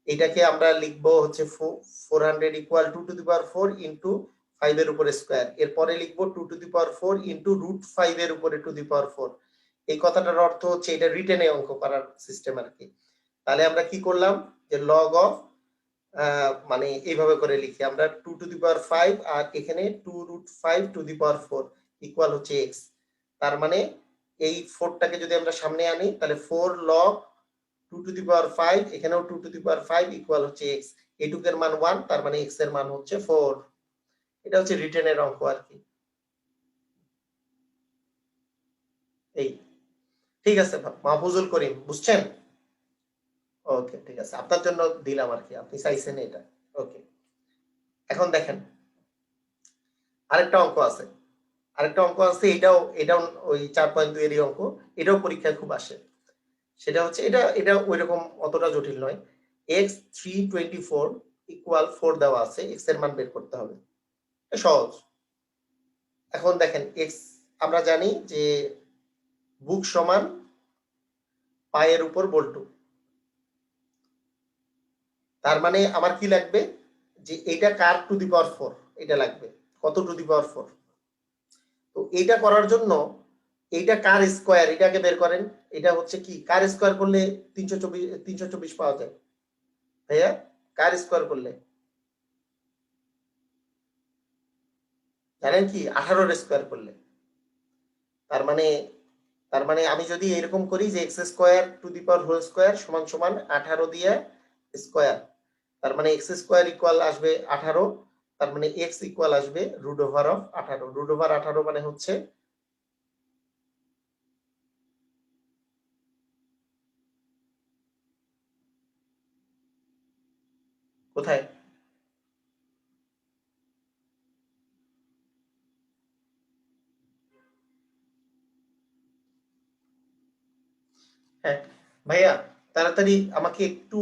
[SPEAKER 1] এটাকে আমরা লিখবো হচ্ছে 400 equal 2 two the power 4 into 5 এর উপরে স্কয়ার। এরপরে লিখবো 2 টু দি পাওয়ার 4 ইনটু √5 এর উপরে টু দি পাওয়ার 4। এই কথাটার অর্থ হচ্ছে এটা রিটেনে অঙ্ক করার সিস্টেম আর কি। তাহলে আমরা কি করলাম যে লগ অফ মানে এইভাবে করে লিখি আমরা 2 টু দি পাওয়ার 5 আর এখানে 2√5 টু দি পাওয়ার 4 ইকুয়াল হচ্ছে x। তার মানে এই 4টাকে যদি আমরা সামনে আনি তাহলে 4 log 2 টু দি পাওয়ার 5 এখানেও 2 টু দি পাওয়ার 5 ইকুয়াল হচ্ছে x। এটুকের মান 1 তার মানে x এর মান হচ্ছে 4। এটা হচ্ছে রিটেনের অঙ্ক আর কি। এই ঠিক আছে মাহফুজুল করিম, বুঝছেন? ওকে ঠিক আছে, আপনার জন্য দিলাম আর কি, আপনি চাইছেন এটা। ওকে, এখন দেখেন আরেকটা অঙ্ক আছে, এটাও ওই 4.2 এরই অঙ্ক। এটাও পরীক্ষায় খুব আসে। সেটা হচ্ছে এটা ওইরকম অতটা জটিল নয়। x 324 ইকুয়াল 4 দেওয়া আছে, x এর মান বের করতে হবে। এটা সহজ। এখন দেখেন x আমরা জানি যে বুক সমান পায়ের উপর বল্টু। তার মানে আমার কি লাগবে যে এটা কার টু দি পাওয়ার 4, এটা লাগবে কত টু দি পাওয়ার 4। তো এটা করার জন্য এইটা কার স্কয়ার, এটাকে বের করেন। এটা হচ্ছে কি কার স্কয়ার করলে 324 পাওয়া যায় ভাইয়া? কার স্কয়ার করলে জানেন কি 18 এর স্কয়ার করলে। তার মানে আমি যদি এরকম করি যে x square to the power whole square সমান সমান 18 দিয়ে স্কয়ার, তার মানে x স্কয়ার ইকুয়াল আসবে 18, তার মানে x ইকুয়াল আসবে √18। √18 মানে হচ্ছে কোথায়? হ্যাঁ ভাইয়া, তাড়াতাড়ি আমাকে একটু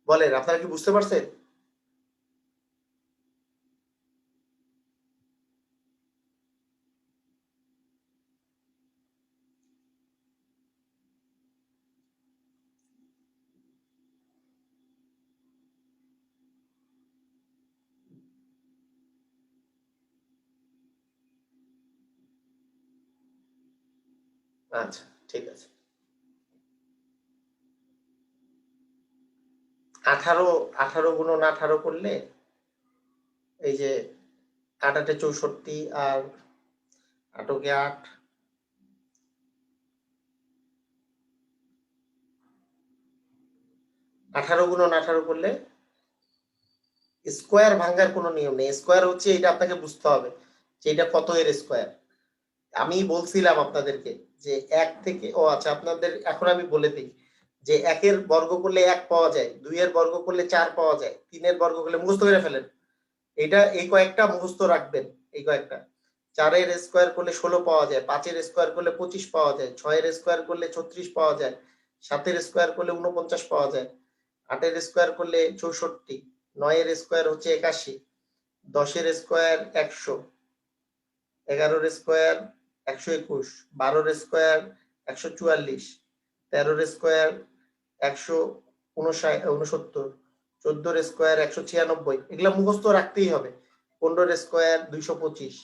[SPEAKER 1] বলেন, আপনারা কি বুঝতে পারছেন? আচ্ছা ঠিক আছে। 18 গুণন 18 করলে এই যে 8 8 64 আর 8 কে 8, 18 গুণন 18 করলে স্কোয়ার ভাঙার কোনো নিয়ম নেই। স্কোয়ার হচ্ছে এটা আপনাকে বুঝতে হবে যে এটা কত এর স্কোয়ার। আমি বলছিলাম আপনাদেরকে যে 1 থেকে আচ্ছা আপনাদের এখন আমি বলে দিই যে 1 এর বর্গ করলে 1 পাওয়া যায়, 2 এর বর্গ করলে 4 পাওয়া যায়, 3 এর বর্গ করলে মুখস্থ করে ফেলেন। এটা এই কয়েকটা মুখস্থ রাখবেন, এই কয়েকটা। 4 এর স্কোয়ার করলে 16 পাওয়া যায়, 5 এর স্কোয়ার করলে 25 পাওয়া যায়, 6 এর স্কোয়ার করলে 36 পাওয়া যায়, 7 এর স্কোয়ার করলে 49 পাওয়া যায়, 8 এর স্কোয়ার করলে 64, 9 এর স্কোয়ার হচ্ছে 81, 10 এর স্কোয়ার 100, 11 এর স্কোয়ার 121, 12 এর স্কোয়ার 144, 13 এর স্কোয়ার 169, 14 এর স্কোয়ার 196, এগুলা মুখস্থ রাখতেই হবে। 15 এর স্কোয়ার 225,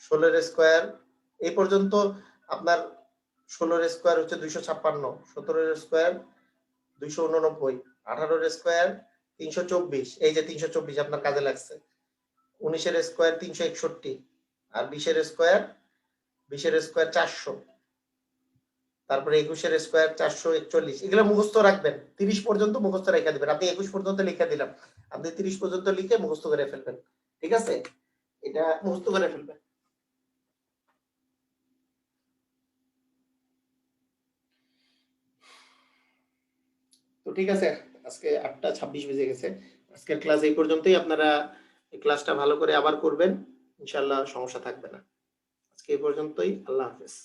[SPEAKER 1] 16 এর স্কোয়ার এই পর্যন্ত আপনার 16 এর স্কোয়ার হচ্ছে 256, 17 এর স্কোয়ার 289, 18 এর স্কোয়ার 324, এই যে 324 আপনার কাজে লাগছে, 19 এর স্কোয়ার 361, আর 20 এর স্কোয়ার 400, তারপরে 21 এর স্কোয়ার 441, এগুলো মুখস্থ রাখবেন। 30 পর্যন্ত মুখস্থ রেখে দিবেন। আপনি 21 পর্যন্ত লিখে দিলাম, আপনি 30 পর্যন্ত লিখে মুখস্থ করে ফেলবেন। ঠিক আছে, এটা মুখস্থ করে ফেলবেন। তো ঠিক আছে, আজকে 8:26 বেজে গেছে। আজকের ক্লাস এই পর্যন্তই। আপনারা এই ক্লাসটা ভালো করে আবার করবেন, ইনশাআল্লাহ সমস্যা থাকবে না। আজকে এই পর্যন্তই। আল্লাহ হাফেজ।